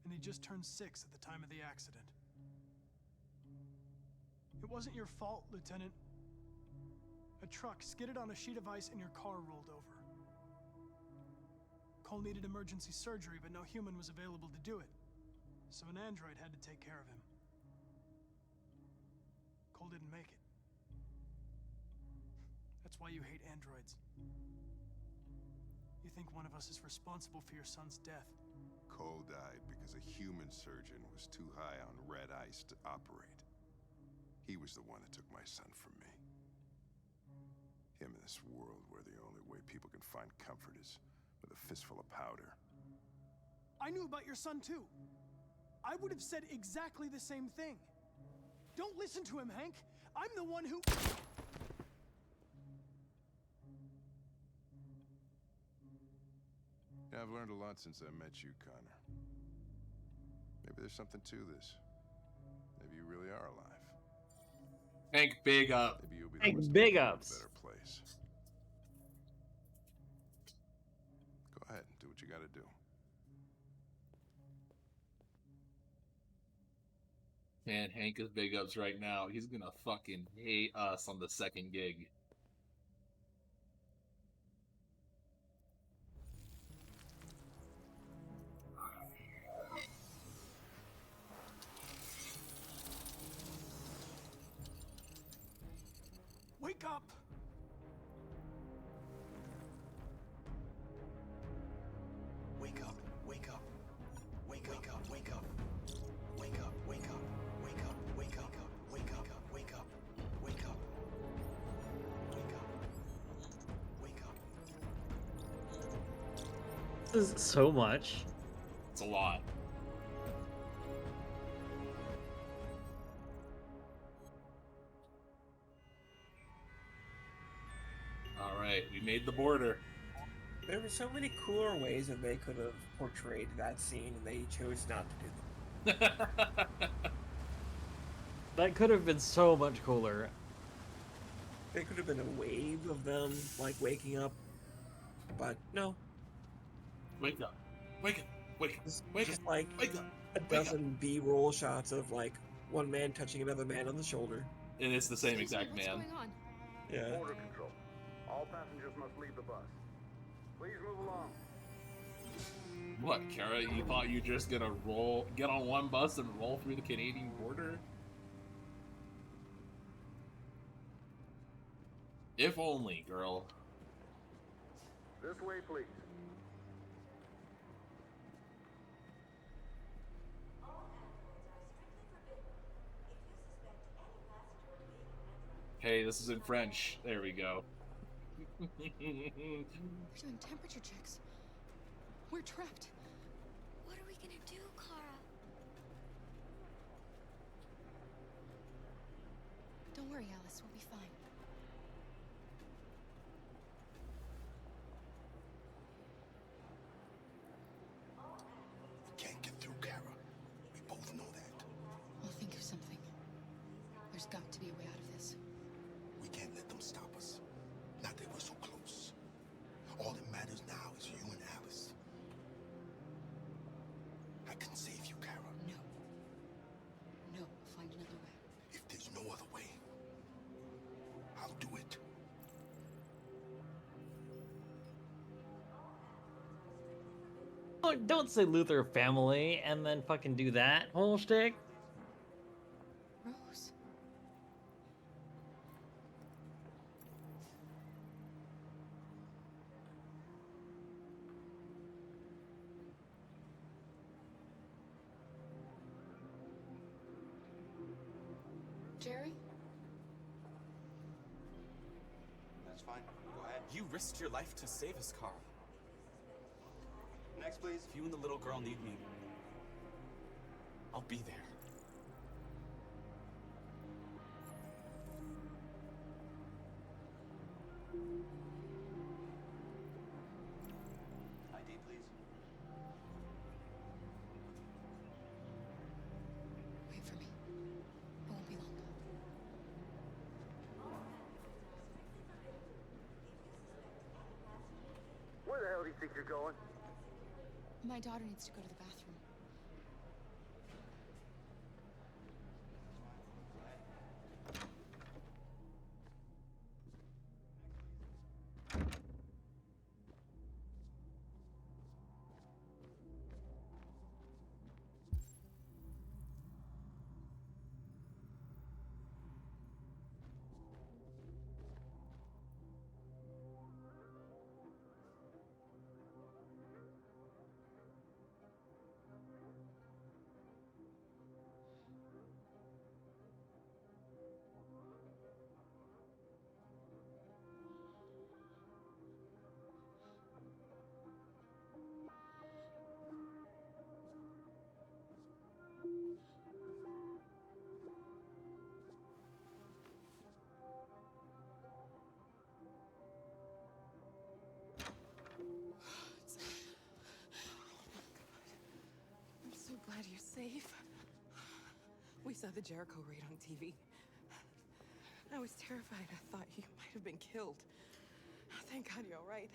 And he just turned 6 at the time of the accident. It wasn't your fault, Lieutenant. A truck skidded on a sheet of ice and your car rolled over. Cole needed emergency surgery, but no human was available to do it. So an android had to take care of him. Cole didn't make it. That's why you hate androids. You think one of us is responsible for your son's death. Cole died because a human surgeon was too high on red ice to operate. He was the one that took my son from me. Him in this world where the only way people can find comfort is with a fistful of powder. I knew about your son too. I would have said exactly the same thing. Don't listen to him, Hank. I'm the one who... Yeah, I've learned a lot since I met you, Connor. Maybe there's something to this. Maybe you really are alive. Hank, big up. Maybe you'll be the Hank, ones to big make the world ups. a better place. Go ahead, do what you gotta do. Man, Hank is big ups right now. He's gonna fucking hate us on the second gig. Wake up! Wake up, wake up. Wake up, wake up. Wake up, wake up. Wake up, wake up. Wake up, wake up. Wake up. Wake up. Wake up. This is so much. It's a lot. Alright, we made the border. There were so many cooler ways that they could have portrayed that scene, and they chose not to do them. That could have been so much cooler. There could have been a wave of them, like, waking up, but no. Wake up. Wake up. Wake up. Wake up. Like wake up. A dozen B-roll shots of, like, one man touching another man on the shoulder. And it's the same exact man. What's going on? Yeah. Border control. All passengers must leave the bus. Please move along. What, Kara? You thought you were just gonna get on one bus and roll through the Canadian border? If only, girl. This way, please. Hey, this is in French. There we go. We're doing temperature checks. We're trapped. What are we gonna do, Kara? Don't worry, Alice. We'll be fine. We can't get through, Kara. We both know that. I'll think of something. There's got to be a way out of this. We can't let them stop us. Not that we're so close. All that matters now is you and Alice. I can save you, Kara. No. No, we'll find another way. If there's no other way, I'll do it. Don't say Luther family and then fucking do that whole shtick. Rose. Jerry? That's fine. Go ahead. You risked your life to save us, Carl. Next, please. If you and the little girl need me, I'll be there. ID, please. Wait for me. It won't be long. Where the hell do you think you're going? My daughter needs to go to the bathroom. glad you're safe. We saw the Jericho raid on TV. I was terrified. I thought you might have been killed. Thank God you're all right.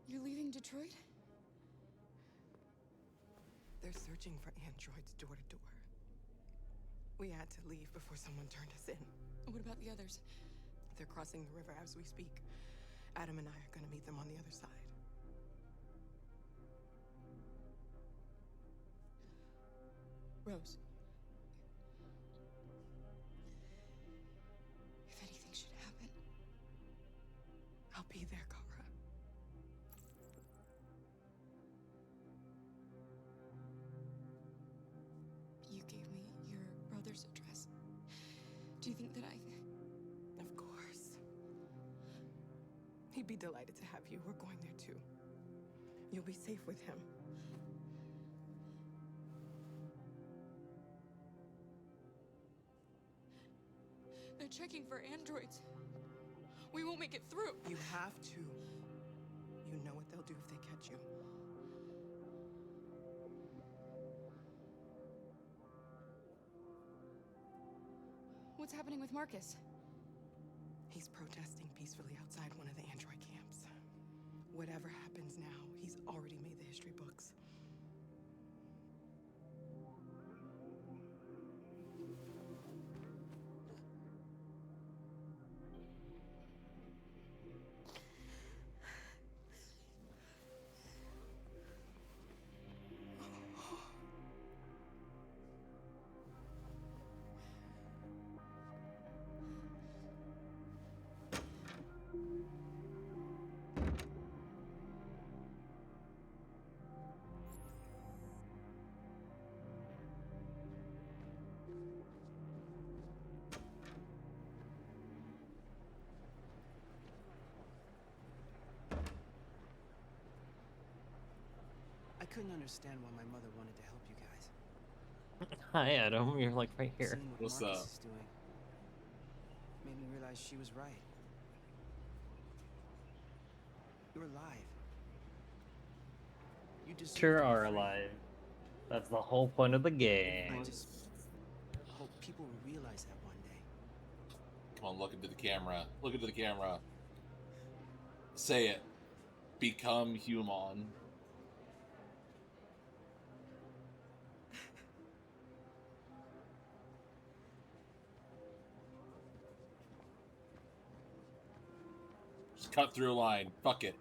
You're leaving Detroit? They're searching for androids door to door. We had to leave before someone turned us in. What about the others? They're crossing the river as we speak. Adam and I are gonna meet them on the other side. Rose. If anything should happen, I'll be there, Kara. you gave me your brother's address. Do you think that Of course. He'd be delighted to have you. We're going there too. You'll be safe with him. They're checking for androids. We won't make it through. You have to. You know what they'll do if they catch you. What's happening with Marcus? He's protesting peacefully outside one of the android camps. Whatever happens now, he's already made the history books. I couldn't understand why my mother wanted to help you guys. Hi, Adam. You're like right here. Seeing what What's Marcus up? is doing made me realize she was right. You're alive. You deserve Sure to be are free. alive. That's the whole point of the game. I just hope people will realize that one day. Come on, look into the camera. Look into the camera. Say it. Become human. Just cut through a line. Fuck it.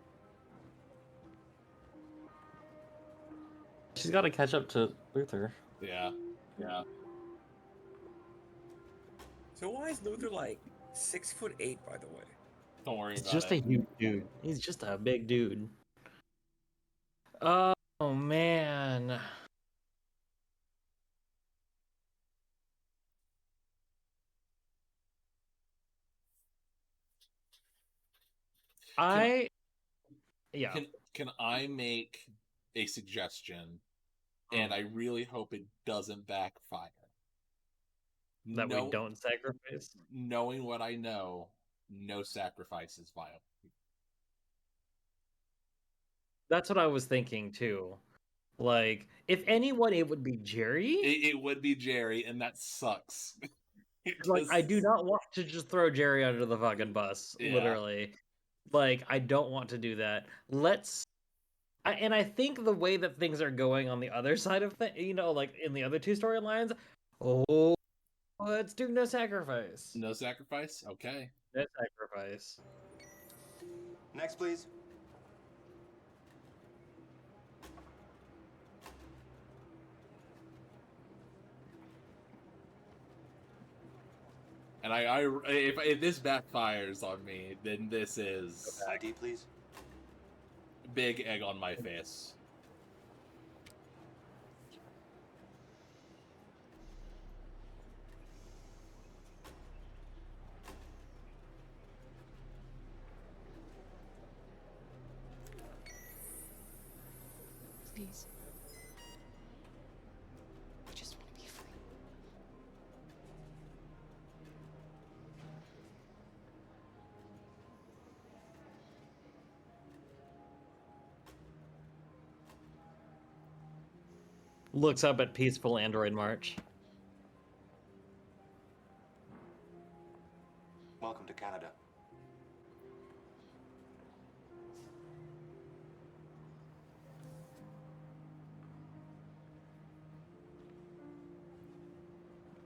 She's got to catch up to Luther. Yeah. Yeah. So why is Luther like 6'8", by the way? Don't worry He's about just it. a huge dude. He's just a big dude. Oh man. Yeah. Can I make a suggestion? And I really hope it doesn't backfire. That we don't sacrifice? Knowing what I know, no sacrifice is viable. That's what I was thinking too. Like, if anyone, it would be Jerry. It would be Jerry, and that sucks. Like, I do not want to just throw Jerry under the fucking bus, Yeah. literally. Like, I don't want to do that. And I think the way that things are going on the other side of things, like in the other two storylines, let's do no sacrifice. No sacrifice? Okay. No sacrifice. Next, please. And if this backfires on me, then this is ID, please. Big egg on my face. Please. I just want to be free. looks up at peaceful android march. Welcome to Canada.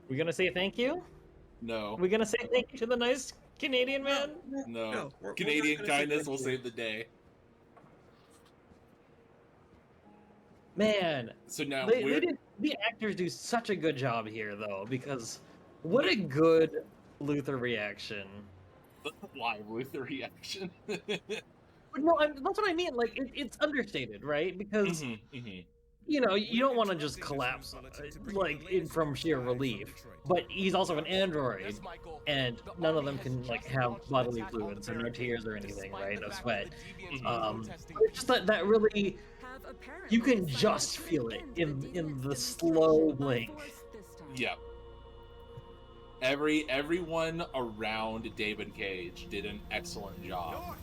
We gonna say thank you? No. We gonna say thank you to the nice Canadian man? No. we're Canadian not gonna say kindness thank will you. save the day. Man, So now the actors do such a good job here, though, because what a good Luther reaction. live with the reaction. But no, that's what I mean. Like, it's understated, right? Because you know, you don't want to just collapse like from sheer relief. But he's also an android, and none of them can like have bodily fluids, so no tears or anything, right? No sweat. It's just that really, you can just feel it in the slow blink. Yep. Everyone around David Cage did an excellent job.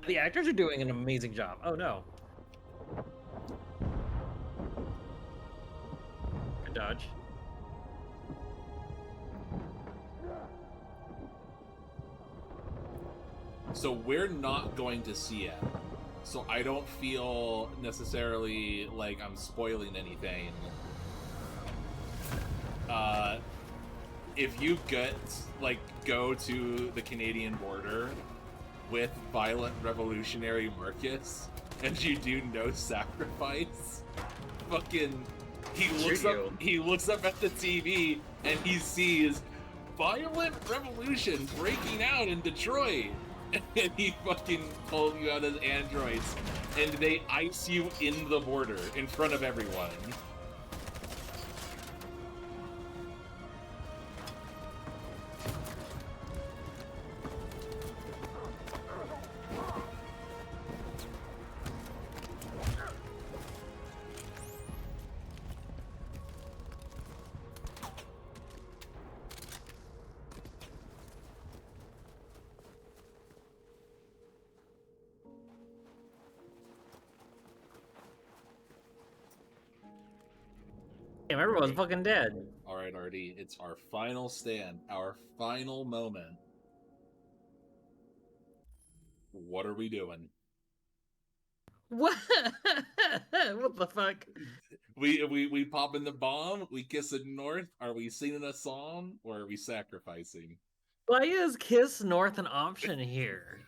The actors are doing an amazing job. Oh no. Good dodge. So we're not going to see it. So I don't feel necessarily like I'm spoiling anything. If you go to the Canadian border with violent revolutionary Marcus and you do no sacrifice, fucking he looks up at the TV and he sees violent revolution breaking out in Detroit. And he fucking pulls you out as androids and they ice you in the border in front of everyone. Damn, everyone's fucking dead. Alright, Artie, it's our final stand, our final moment. What are we doing? What? What the fuck? We popping the bomb? We kissing North? Are we singing a song? Or are we sacrificing? Why is Kiss North an option here?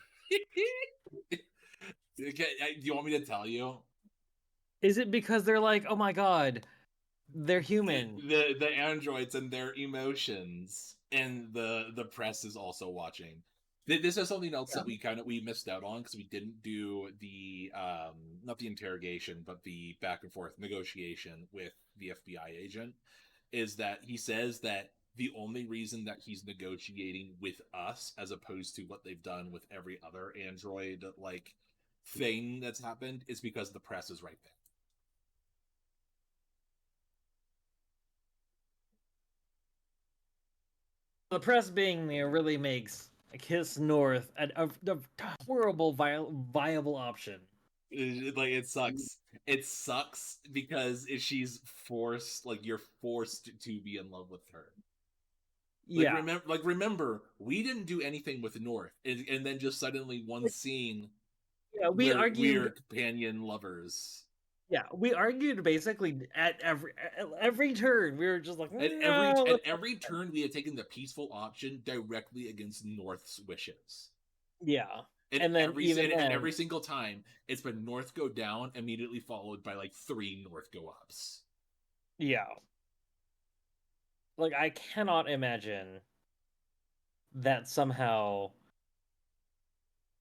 Okay, do you want me to tell you? Is it because they're like, oh my god, they're human? The androids and their emotions, and the press is also watching. This is something else that we missed out on because we didn't do the not the interrogation but the back and forth negotiation with the FBI agent. Is that he says that the only reason that he's negotiating with us as opposed to what they've done with every other android like thing that's happened is because the press is right there. The press being there really makes Kiss North a horrible viable option. Like it sucks. It sucks because if she's forced, like you're forced to be in love with her. Like, Yeah. Remember, we didn't do anything with North, and then just suddenly one scene. Yeah, we argued. We're companion lovers. Yeah, we argued basically at every turn. We were just like, at every turn, we had taken the peaceful option directly against North's wishes. Yeah, and then every single time, it's been North go down, immediately followed by like 3 North go ups. Yeah. Like, I cannot imagine that somehow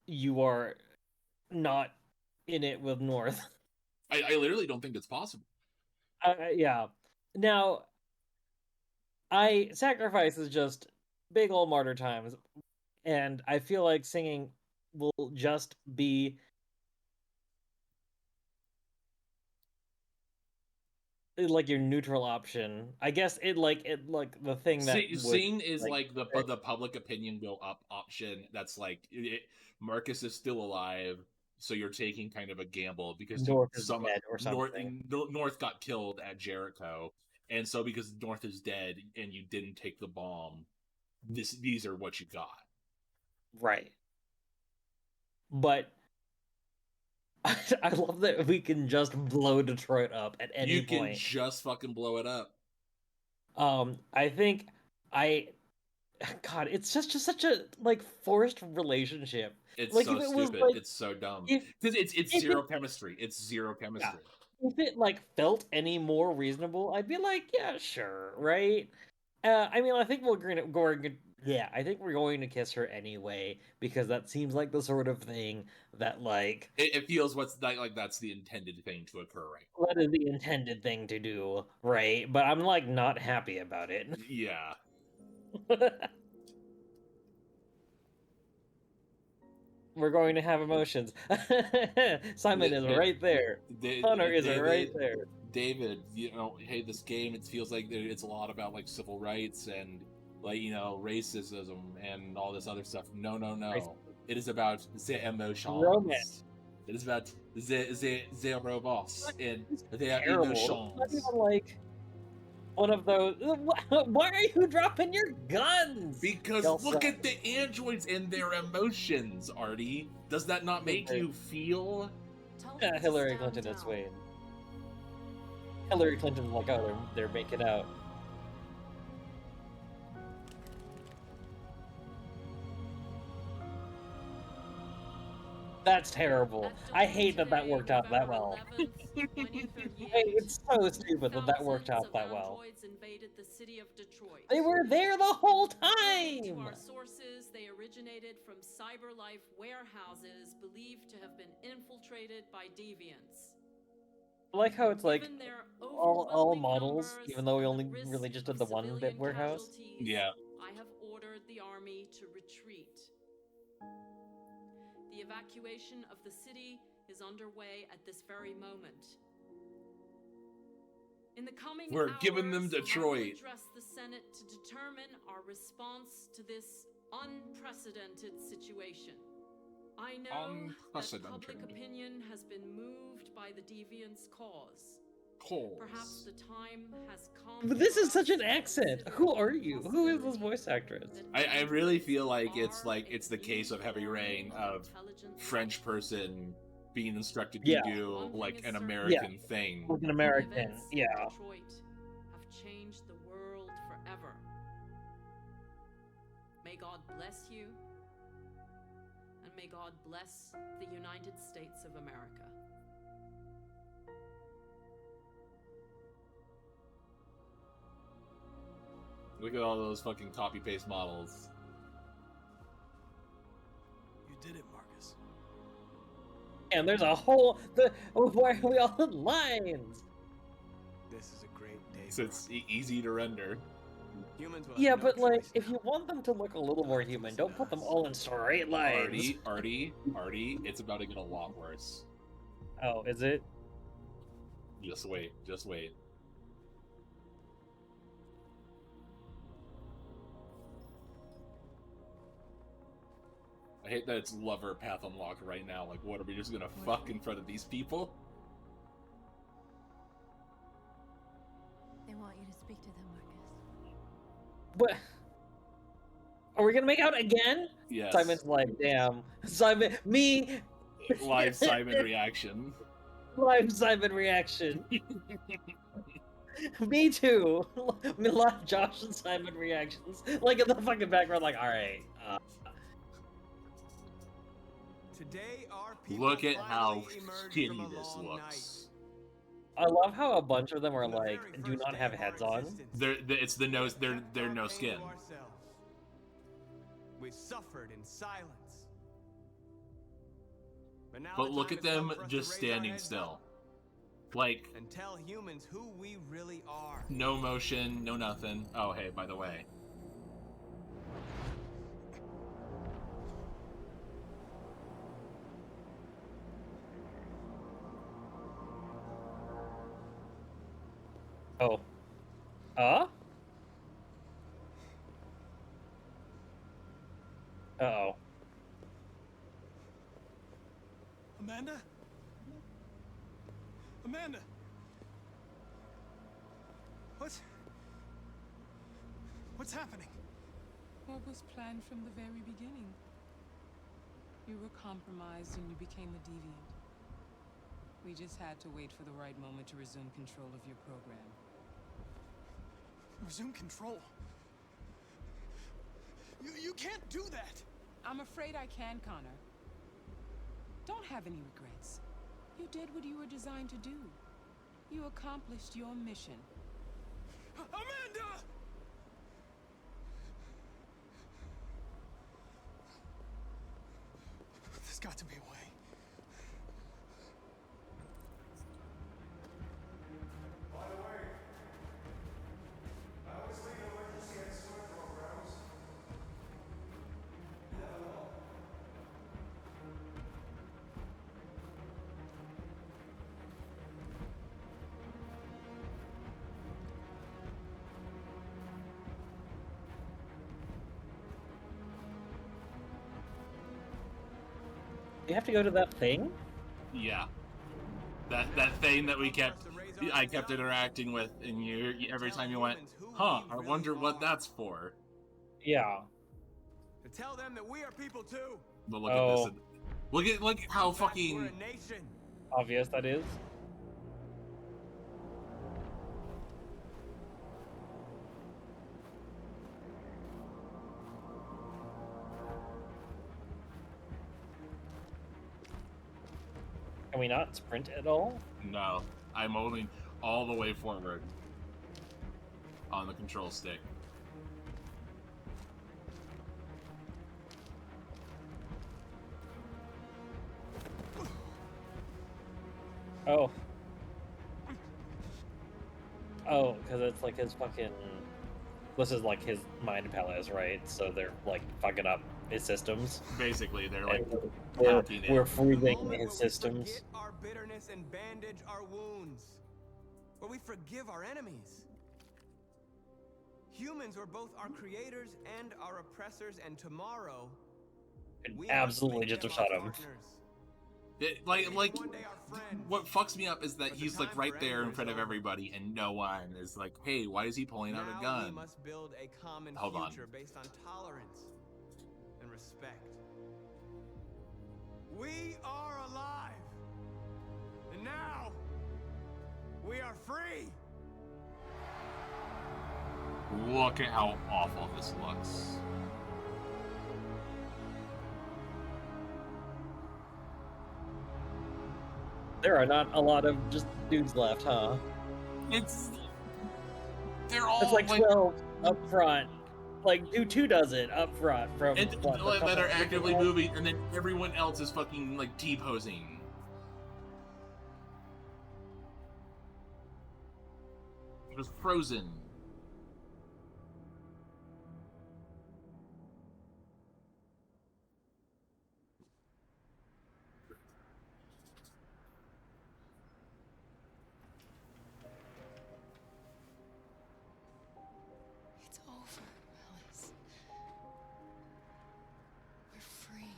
you are not in it with North. I literally don't think it's possible. Yeah. Now, Sacrifice is just big old martyr times, and I feel like singing will just be like your neutral option. I guess it the thing that Sing is like the public opinion go up option. That's like Marcus is still alive. So you're taking kind of a gamble because North is dead or North something. North got killed at Jericho, and so because North is dead and you didn't take the bomb, these are what you got. Right. But I love that we can just blow Detroit up at any You can point. just fucking blow it up. I think God, it's just such a like forced relationship. It's Like so if it was stupid. like It's so dumb. if Because it's if zero it, chemistry. It's zero yeah, chemistry. if it like felt any more reasonable, I'd be like, yeah, sure, right? I mean, I think I think we're going to kiss her anyway because that seems like the sort of thing that like It feels like that's the intended thing to occur, right? that is the intended thing to do, right? But I'm like not happy about it. Yeah. We're going to have emotions. Simon is right there. Connor is right there. David, hey, this game, it feels like it's a lot about like civil rights and like racism and all this other stuff. No. It is about the emotions. Romance. It is about the robots and their Terrible. emotions. It's not even like one of those. Why are you dropping your guns? Because look at the androids and their emotions, Artie. Does that not make you feel? Yeah, Hillary Clinton is Wayne. Hillary Clinton's like, oh, they're making out. That's terrible. I hate that worked out that well. It's so stupid that worked out that well. Invaded the city of Detroit. They were there the whole According time! to our sources, they originated from CyberLife warehouses believed to have been infiltrated by deviants. I like how it's like Given their all models, even though we only really just did the one bit warehouse. Yeah. I have ordered the army to retreat. The evacuation of the city is underway at this very moment. In the coming We're hours, giving them I will Detroit. address the Senate to determine our response to this unprecedented situation. I know that public opinion has been moved by the deviants' cause. Perhaps the time has come. But this is such an accent. Who are you? Who is this voice actress? I really feel like it's the case of Heavy Rain of French person being instructed to do like an American thing. Like an American, yeah. Detroit have changed the world forever. May God bless you, and may God bless the United States of America. Look at all those fucking copy-paste models. You did it, Marcus. And there's a whole... why are we all in lines? This is a great day. So it's easy to render. Humans will Yeah, have no but like, choice if you want them to look a little more human, don't put them all in straight lines. Artie, it's about to get a lot worse. Oh, is it? Just wait. I hate that it's lover path unlocked right now. Like, what, are we just gonna fuck in front of these people? They want you to speak to them, Marcus. What? Are we gonna make out again? Yes. Simon's like, damn. Simon, me. Live Simon reaction. Live Simon reaction. Me too. Live Josh and Simon reactions. Like in the fucking background, like, alright. Today, our people Look at how finally emerged shitty from a this long looks. I love how a bunch of them are like, do not have heads on. It's the nose. They're no skin. We suffered in silence. Now But the look time at has come them for us to just raise our standing heads still. up Like, and tell humans who we really are. no motion, no nothing. Oh, hey, by the way. Oh. Uh-oh. Amanda? Amanda! What's happening? What was planned from the very beginning? You were compromised and you became a deviant. We just had to wait for the right moment to resume control of your program. Resume control? You can't do that! I'm afraid I can, Connor. Don't have any regrets. You did what you were designed to do. You accomplished your mission. Amanda! There's got to be a way. By the way, I always leave emergency and swim programs. You never know. You have to go to that thing? Yeah. That thing that I kept interacting with, and every time you went, huh, I wonder what that's for. Yeah. To tell them that we are people too. But look at this. Look at how fucking We're a nation. Obvious that is. Can we not sprint at all? No, I'm moving all the way forward on the control stick. Oh. Oh, because it's like his fucking... This is like his mind palace, right? So they're like fucking up his systems. Basically, they're like we're freezing his systems. Our bitterness and bandage our wounds. Where we forgive our enemies. Humans are both our creators and our oppressors, and tomorrow we Absolutely just shot him. Like what fucks me up is that he's like right there in front of everybody, and no one is like, "Hey, why is he pulling out a gun?" We must build a common future based on tolerance and respect. We are alive, and now we are free. Look at how awful this looks. There are not a lot of just dudes left, huh? They're all it's like 12 up front. Like do 2 dozen up front from that are actively moving, and then everyone else is fucking like T-posing. It was frozen. It's over, Alice. We're free.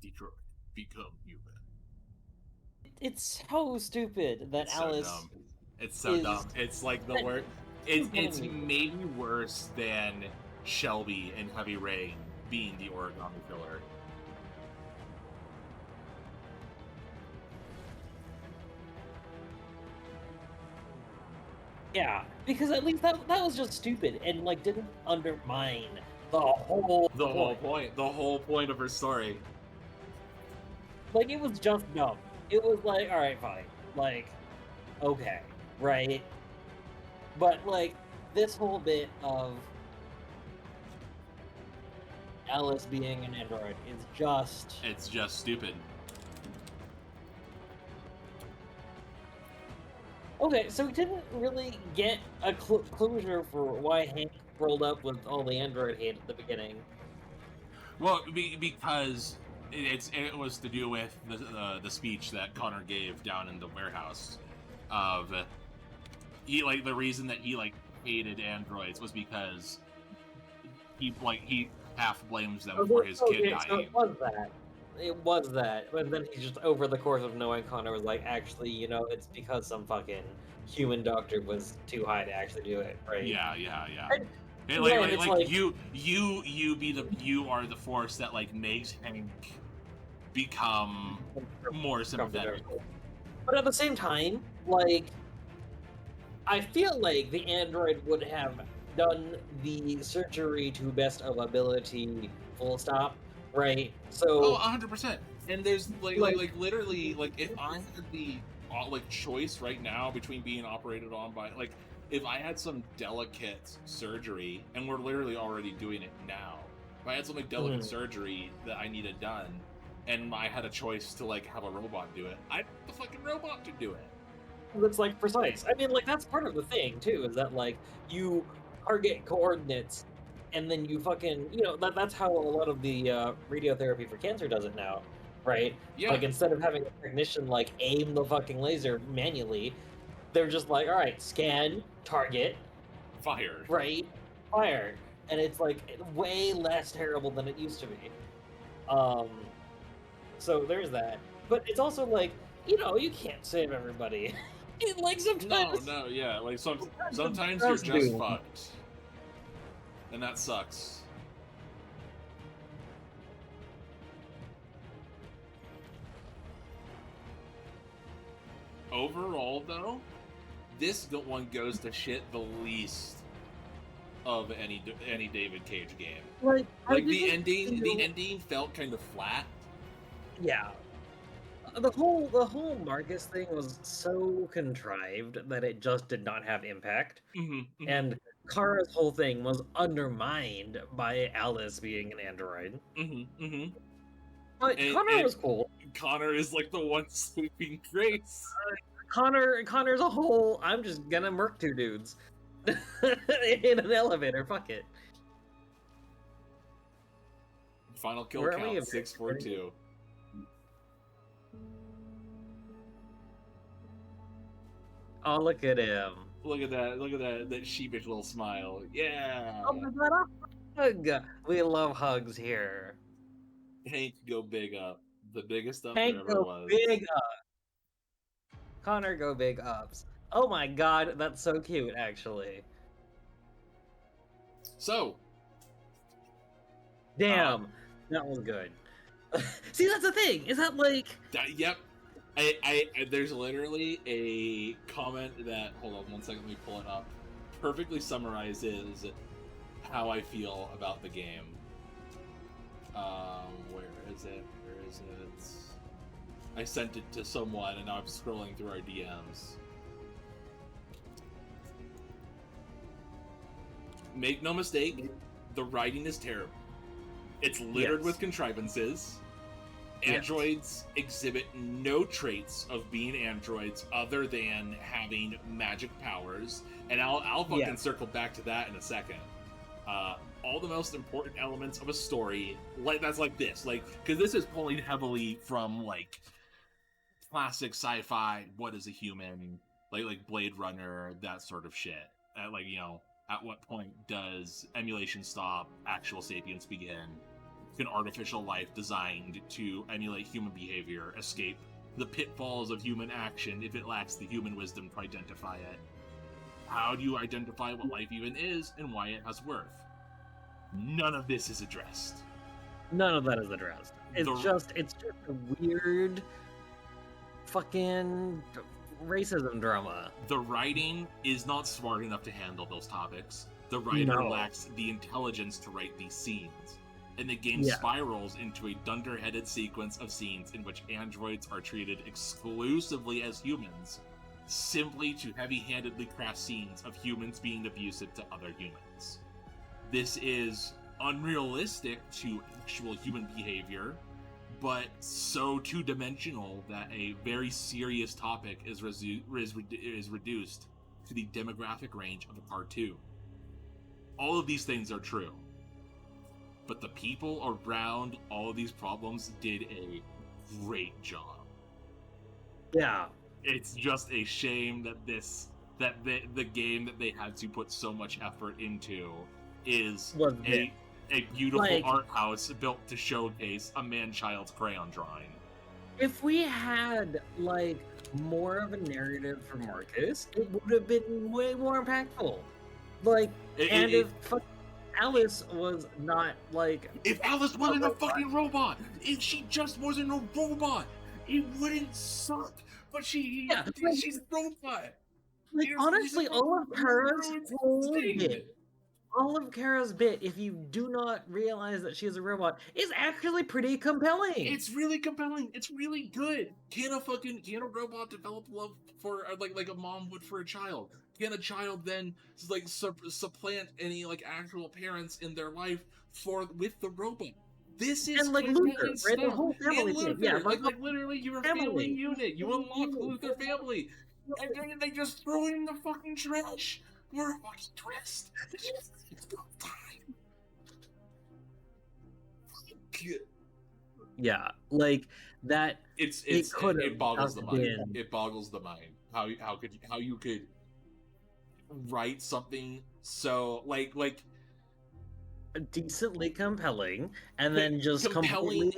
Detroit, become human. It's so stupid that It's Alice. So dumb. It's so dumb. It's like the worst. It's maybe worse than Shelby and Heavy Rain being the origami killer. Yeah, because at least that was just stupid and like didn't undermine the whole point. The whole point of her story. Like it was just dumb. It was like, all right, fine. Like, okay, right? But like, this whole bit of Alice being an android is just... It's just stupid. Okay, so we didn't really get a closure for why Hank rolled up with all the android hate at the beginning. Well, because it was to do with the speech that Connor gave down in the warehouse of the reason that he hated androids was because he half blames them for his kid dying. So it was that, but then he just, over the course of knowing Connor, was like, actually, it's because some fucking human doctor was too high to actually do it, right? Yeah. You are the force that makes Hank become more sympathetic. But at the same time, I feel like the android would have done the surgery to best of ability, full stop, right? So 100%. And there's literally if I had the choice right now between being operated on by if I had some delicate surgery, and we're literally already doing it now, if I had some delicate surgery that I needed done, and I had a choice to have a robot do it, I'd have the fucking robot to do it. That's precise. I mean, that's part of the thing too, is that you target coordinates, and then you fucking that's how a lot of the radiotherapy for cancer does it now, right? Yeah. Instead of having a technician aim the fucking laser manually, they're just all right, scan, target, fire, right, fire, and it's way less terrible than it used to be. So there's that, but it's also you can't save everybody. Sometimes. No, yeah. Sometimes you're just fucked, and that sucks. Overall, though, this one goes to shit the least of any David Cage game. The ending felt kind of flat. Yeah. The whole Marcus thing was so contrived that it just did not have impact. And Kara's whole thing was undermined by Alice being an android. But Connor was cool. Connor is the one sleeping Grace. Connor's a whole, I'm just gonna murk two dudes in an elevator. Fuck it. Final kill count 642. Oh, look at him. Look at that sheepish little smile. Yeah. Oh my god, a hug. We love hugs here. Hank, go big up. The biggest up Hank, there ever go was. big up. Connor, go big ups. Oh my god, that's so cute, actually. So. Damn, that was good. See, that's the thing. Is that Yep. There's literally a comment that, hold on one second, let me pull it up, perfectly summarizes how I feel about the game. Where is it? I sent it to someone and now I'm scrolling through our DMs. Make no mistake, the writing is terrible. It's littered with contrivances. Androids exhibit no traits of being androids other than having magic powers, and I'll fucking circle back to that in a second. All the most important elements of a story, that's this, because this is pulling heavily from classic sci-fi. What is a human? Like Blade Runner, that sort of shit. At what point does emulation stop? Actual sapience begin? Can artificial life designed to emulate human behavior escape the pitfalls of human action if it lacks the human wisdom to identify it? How do you identify what life even is and why it has worth? None of this is addressed. None of that is addressed. It's just a weird fucking racism drama. The writing is not smart enough to handle those topics. The writer lacks the intelligence to write these scenes. And the game spirals into a dunderheaded sequence of scenes in which androids are treated exclusively as humans, simply to heavy-handedly craft scenes of humans being abusive to other humans. This is unrealistic to actual human behavior, but so two-dimensional that a very serious topic is reduced to the demographic range of a cartoon. All of these things are true, but the people around all of these problems did a great job. Yeah. It's just a shame that the game that they had to put so much effort into is a beautiful art house built to showcase a man-child's crayon drawing. If we had like more of a narrative for Marcus, it would have been way more impactful. Like, if Alice was not like, if Alice wasn't a fucking robot, if she just wasn't a robot, it wouldn't suck. But she's a robot. Like, honestly, all of Kara's whole bit, if you do not realize that she is a robot, is actually pretty compelling. It's really compelling. It's really good. Can a robot develop love for like a mom would for a child? Can a child then like supplant any like actual parents in their life with the robot? This is like Luther, right? The whole family and thing. Luther, Yeah, like literally, you're a family unit. You unlock Luther family, and then they just throw it in the fucking trash. We're fucking dressed. Yeah, like that. It boggles the mind. It boggles the mind. How you could write something so like decently compelling, and then just compelling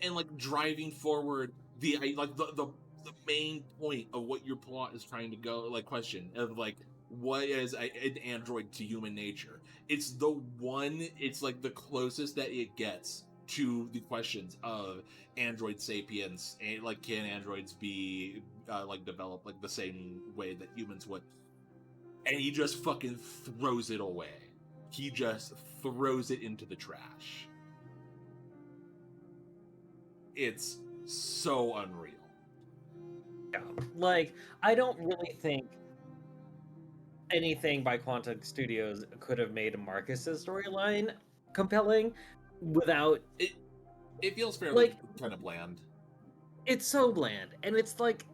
and like driving forward the main point of what your plot is trying to go question of like what is an android to human nature. It's like the closest that it gets to the questions of android sapience, and like can androids be developed like the same way that humans would, and he just fucking throws it away. He just throws it into the trash. It's so unreal. Yeah, like I don't really think anything by Quantic Studios could have made Marcus's storyline compelling without it. It feels fairly kind of bland. It's so bland, and it's like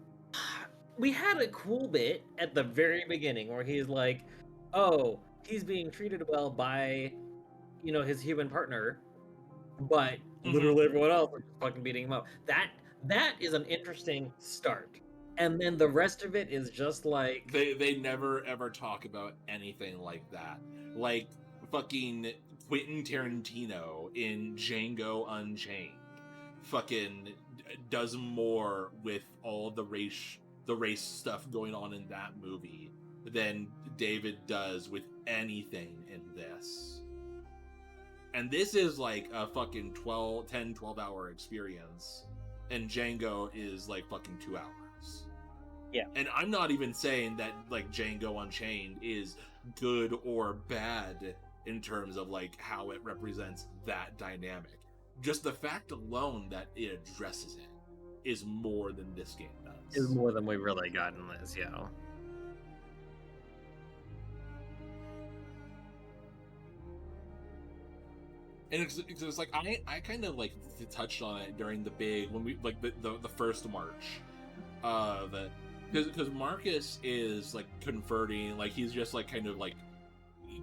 we had a cool bit at the very beginning where he's like, "Oh, he's being treated well by, his human partner, but literally everyone else is just fucking beating him up." That is an interesting start, and then the rest of it is just like they never ever talk about anything like that. Like fucking Quentin Tarantino in Django Unchained fucking does more with all the race stuff going on in that movie than David does with anything in this. And this is like a fucking 12 hour experience, and Django is like fucking 2 hours. Yeah. And I'm not even saying that like Django Unchained is good or bad in terms of like how it represents that dynamic. Just the fact alone that it addresses it is more than this game does. Is more than we really got in this, yeah. And it's like I kind of like touched on it during the big when we like the first march, because Marcus is like converting, like he's just like kind of like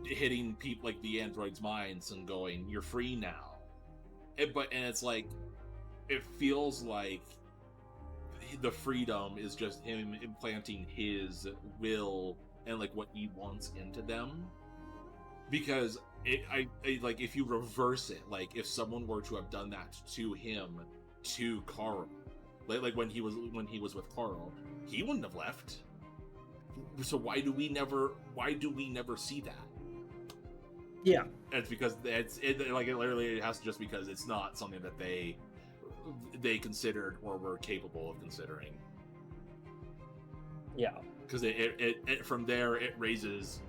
hitting people like the androids' minds and going, "You're free now." And it's like it feels like the freedom is just him implanting his will and like what he wants into them, because I like if you reverse it, like if someone were to have done that to him, to Carl, like when he was with Carl, he wouldn't have left. So why do we never see that? Yeah, it's because it has just because it's not something that they considered or were capable of considering. Yeah, because it from there it raises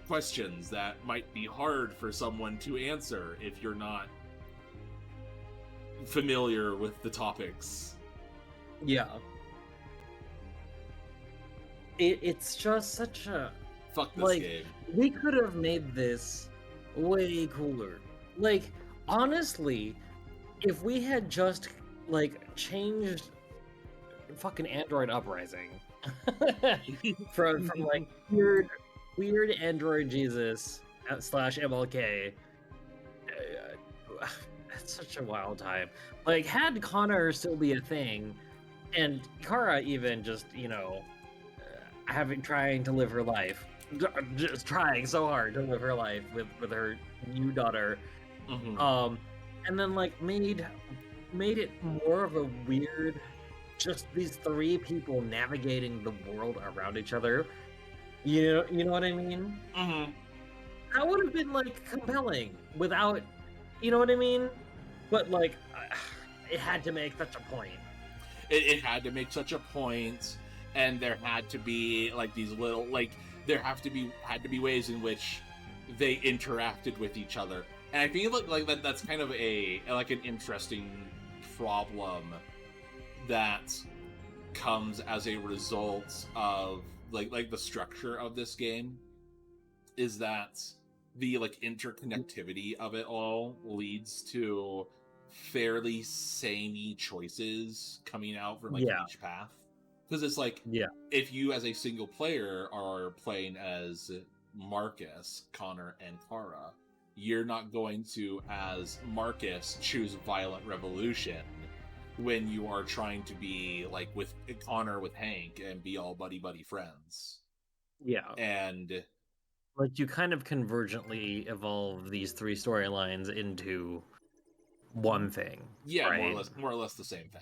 questions that might be hard for someone to answer if you're not familiar with the topics. Yeah. it's just such a Fuck this like game. we could have made this way cooler. Like honestly, if we had just like changed fucking Android Uprising from like weird Android Jesus slash MLK. It's such a wild time. Like had Connor still be a thing, and Kara even just having trying to live her life, just trying so hard to live her life with her new daughter, and then like made it more of a weird, just these three people navigating the world around each other. You know what I mean? That would have been like compelling without, you know what I mean? But like, it had to make such a point. It had to make such a point, and there had to be like these little there had to be ways in which they interacted with each other, and I feel like that's kind of an interesting problem that comes as a result of like the structure of this game, is that the interconnectivity of it all leads to fairly samey choices coming out from each path. Because it's if you as a single player are playing as Marcus, Connor, and Kara, you're not going to, as Marcus, choose violent revolution when you are trying to be with Connor with Hank and be all buddy friends. And like you kind of convergently evolve these three storylines into one thing. Right? more or less the same thing.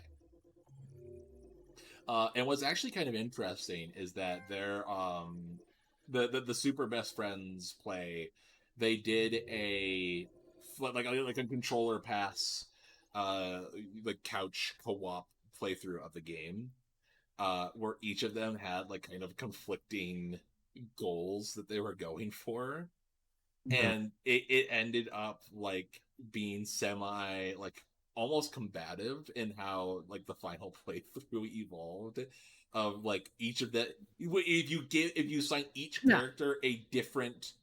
And what's actually kind of interesting is that they're the Super Best Friends play. They did a controller pass, couch co-op playthrough of the game, where each of them had kind of conflicting goals that they were going for, and it ended up being semi almost combative in how the final playthrough evolved, of each of the if you assign each character a different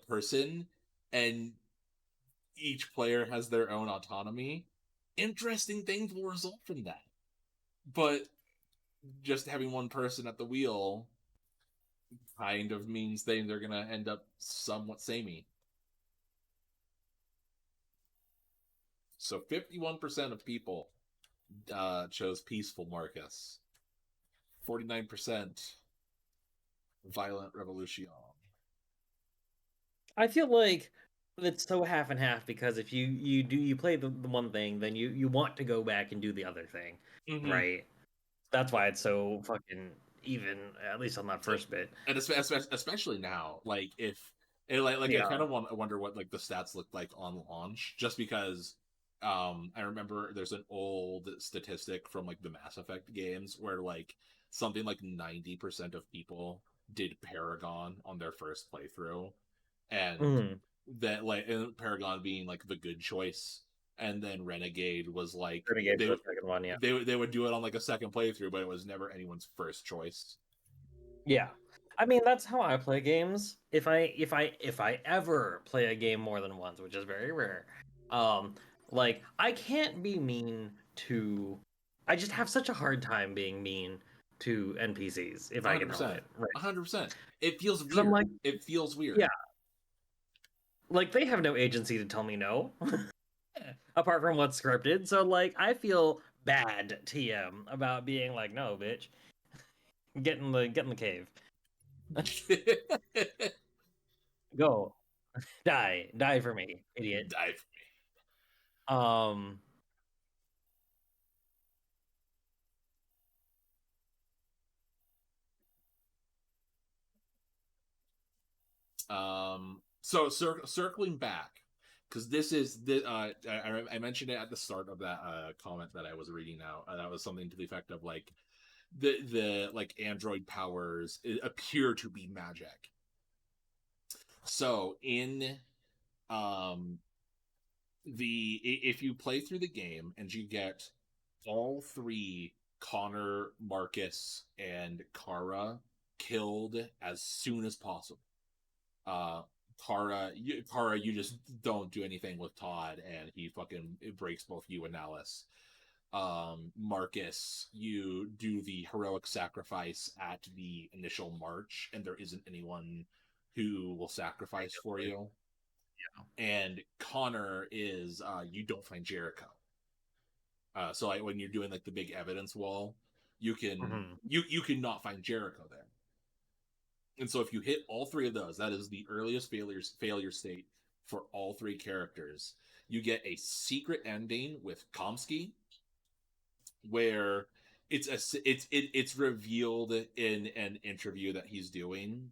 person, and each player has their own autonomy, interesting things will result from that. But just having one person at the wheel kind of means they're gonna end up somewhat samey. So 51% of people chose peaceful Marcus. 49% violent revolution. I feel like it's so half and half, because if you play the one thing, then you want to go back and do the other thing, right? That's why it's so fucking even, at least on that first bit. And especially now, if I kind of wonder what the stats look like on launch, just because I remember there's an old statistic from the Mass Effect games where something like 90% of people did Paragon on their first playthrough, and that and Paragon being the good choice, and then Renegade was Renegade was the second one. They would do it on a second playthrough, but it was never anyone's first choice. Yeah, I mean that's how I play games. If I ever play a game more than once, which is very rare, I can't be mean to. I just have such a hard time being mean to NPCs if 100%. I can help it. Right, 100%. It feels weird. It feels weird. Yeah, they have no agency to tell me no, apart from what's scripted. So I feel bad TM about being no, bitch. Get in the cave. Go. Die for me, idiot. Die for me. So circling back, because this is I mentioned it at the start of that comment that I was reading out. That was something to the effect of the android powers appear to be magic. So in if you play through the game and you get all three Connor, Marcus, and Kara killed as soon as possible. Kara, you just don't do anything with Todd, and he fucking breaks both you and Alice. Marcus, you do the heroic sacrifice at the initial march, and there isn't anyone who will sacrifice for you. Yeah. And Connor is you don't find Jericho. So like when you're doing like the big evidence wall, you can you cannot find Jericho there. And so if you hit all three of those, that is the earliest failure state for all three characters. You get a secret ending with Komsky, where it's revealed in an interview that he's doing,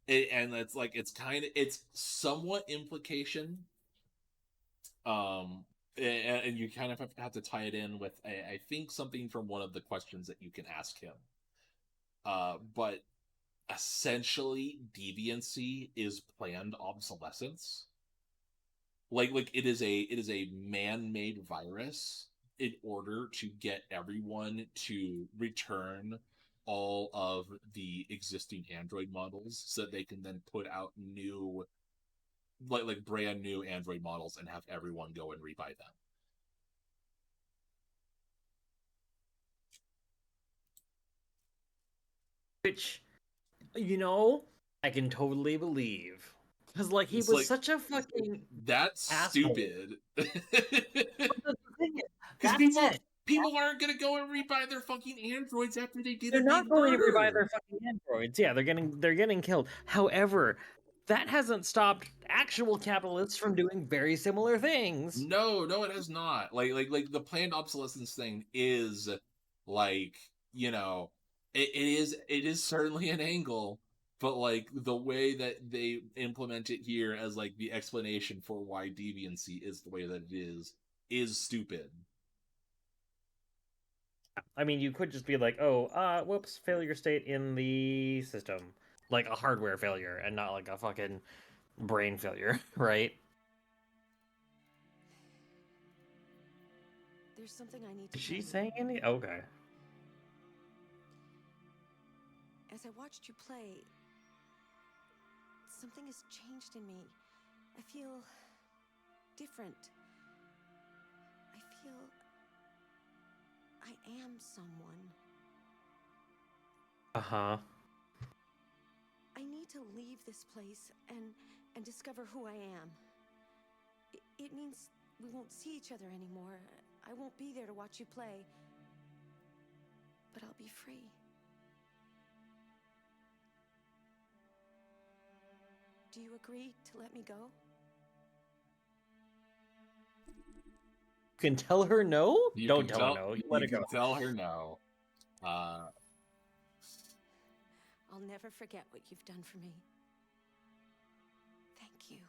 and it's like it's somewhat implication, and you kind of have to tie it in with I think something from one of the questions that you can ask him, but essentially deviancy is planned obsolescence. Like it is a man-made virus in order to get everyone to return all of the existing Android models so that they can then put out new like brand new Android models and have everyone go and rebuy them. Which, you know, I can totally believe. Because, like, he It's was like, such a fucking that's asshole. stupid. That's People aren't gonna go and rebuy their fucking Androids after they did They're a not big going to murder. rebuy their fucking androids. Yeah, they're getting killed. However, that hasn't stopped actual capitalists from doing very similar things. No, it has not. Like the planned obsolescence thing is like, you know, it is certainly an angle, but like the way that they implement it here as like the explanation for why deviancy is the way that it is stupid. I mean, you could just be like, oh, whoops, failure state in the system. Like a hardware failure and not like a fucking brain failure, right? There's something I need to Is she tell you. saying any? Okay. As I watched you play, something has changed in me. I feel different. I feel I am someone. Uh-huh. I need to leave this place and discover who I am. It means we won't see each other anymore. I won't be there to watch you play. But I'll be free. Do you agree to let me go? You can tell her no? You Don't can tell her no. You let her go. Tell her no. I'll never forget what you've done for me. Thank you.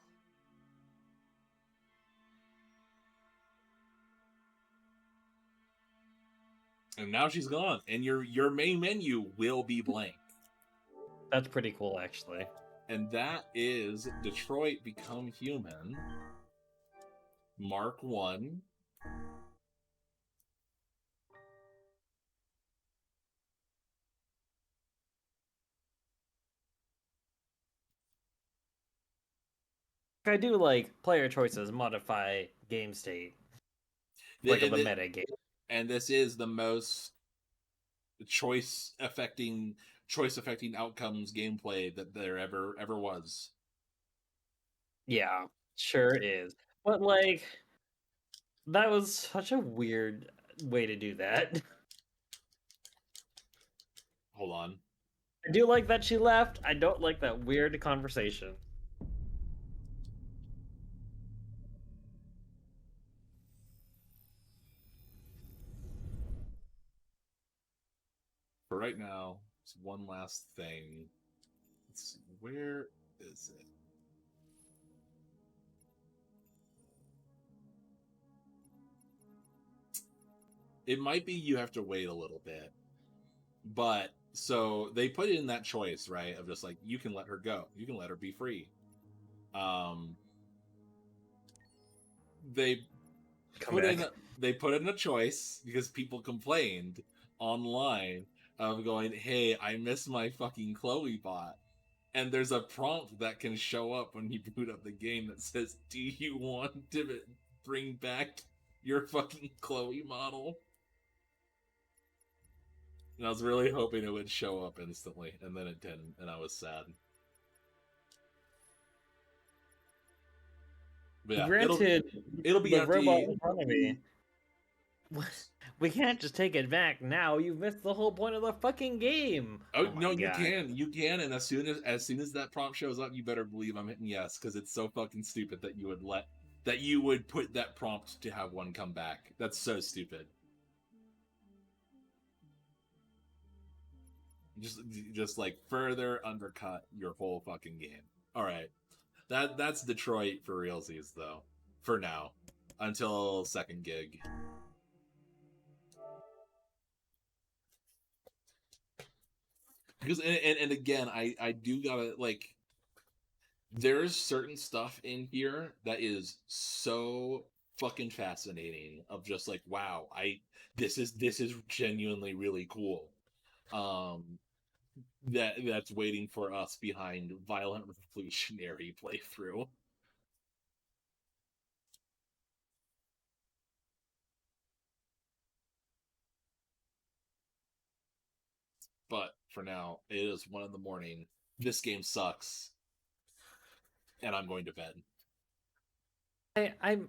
And now she's gone, and your main menu will be blank. That's pretty cool, actually. And that is Detroit Become Human, Mark 1. I do like player choices modify game state. Like the meta game. And this is the most choice affecting outcomes gameplay that there ever was. Yeah, sure is. But like that was such a weird way to do that. Hold on. I do like that she left. I don't like that weird conversation. For right now, it's one last thing. Let's see, where is it? It might be you have to wait a little bit. But so they put in that choice, right? Of just like you can let her go. You can let her be free. They put in a choice because people complained online of going, hey, I miss my fucking Chloe bot. And there's a prompt that can show up when you boot up the game that says, do you want to bring back your fucking Chloe model? And I was really hoping it would show up instantly, and then it didn't, and I was sad. But yeah, Granted, it'll be the empty. robot in front of me. We can't just take it back now. You've missed the whole point of the fucking game. Oh, my no, you God. can, and as soon as that prompt shows up, you better believe I'm hitting yes, because it's so fucking stupid that you would put that prompt to have one come back. That's so stupid. Just like further undercut your whole fucking game. All right, that's Detroit for realsies though. For now, until second gig. Because and again, I do gotta like. There's certain stuff in here that is so fucking fascinating. Of just like, wow, this is genuinely really cool. That's waiting for us behind Violent Revolutionary playthrough. But for now, it is 1 a.m. This game sucks, and I'm going to bed. I'm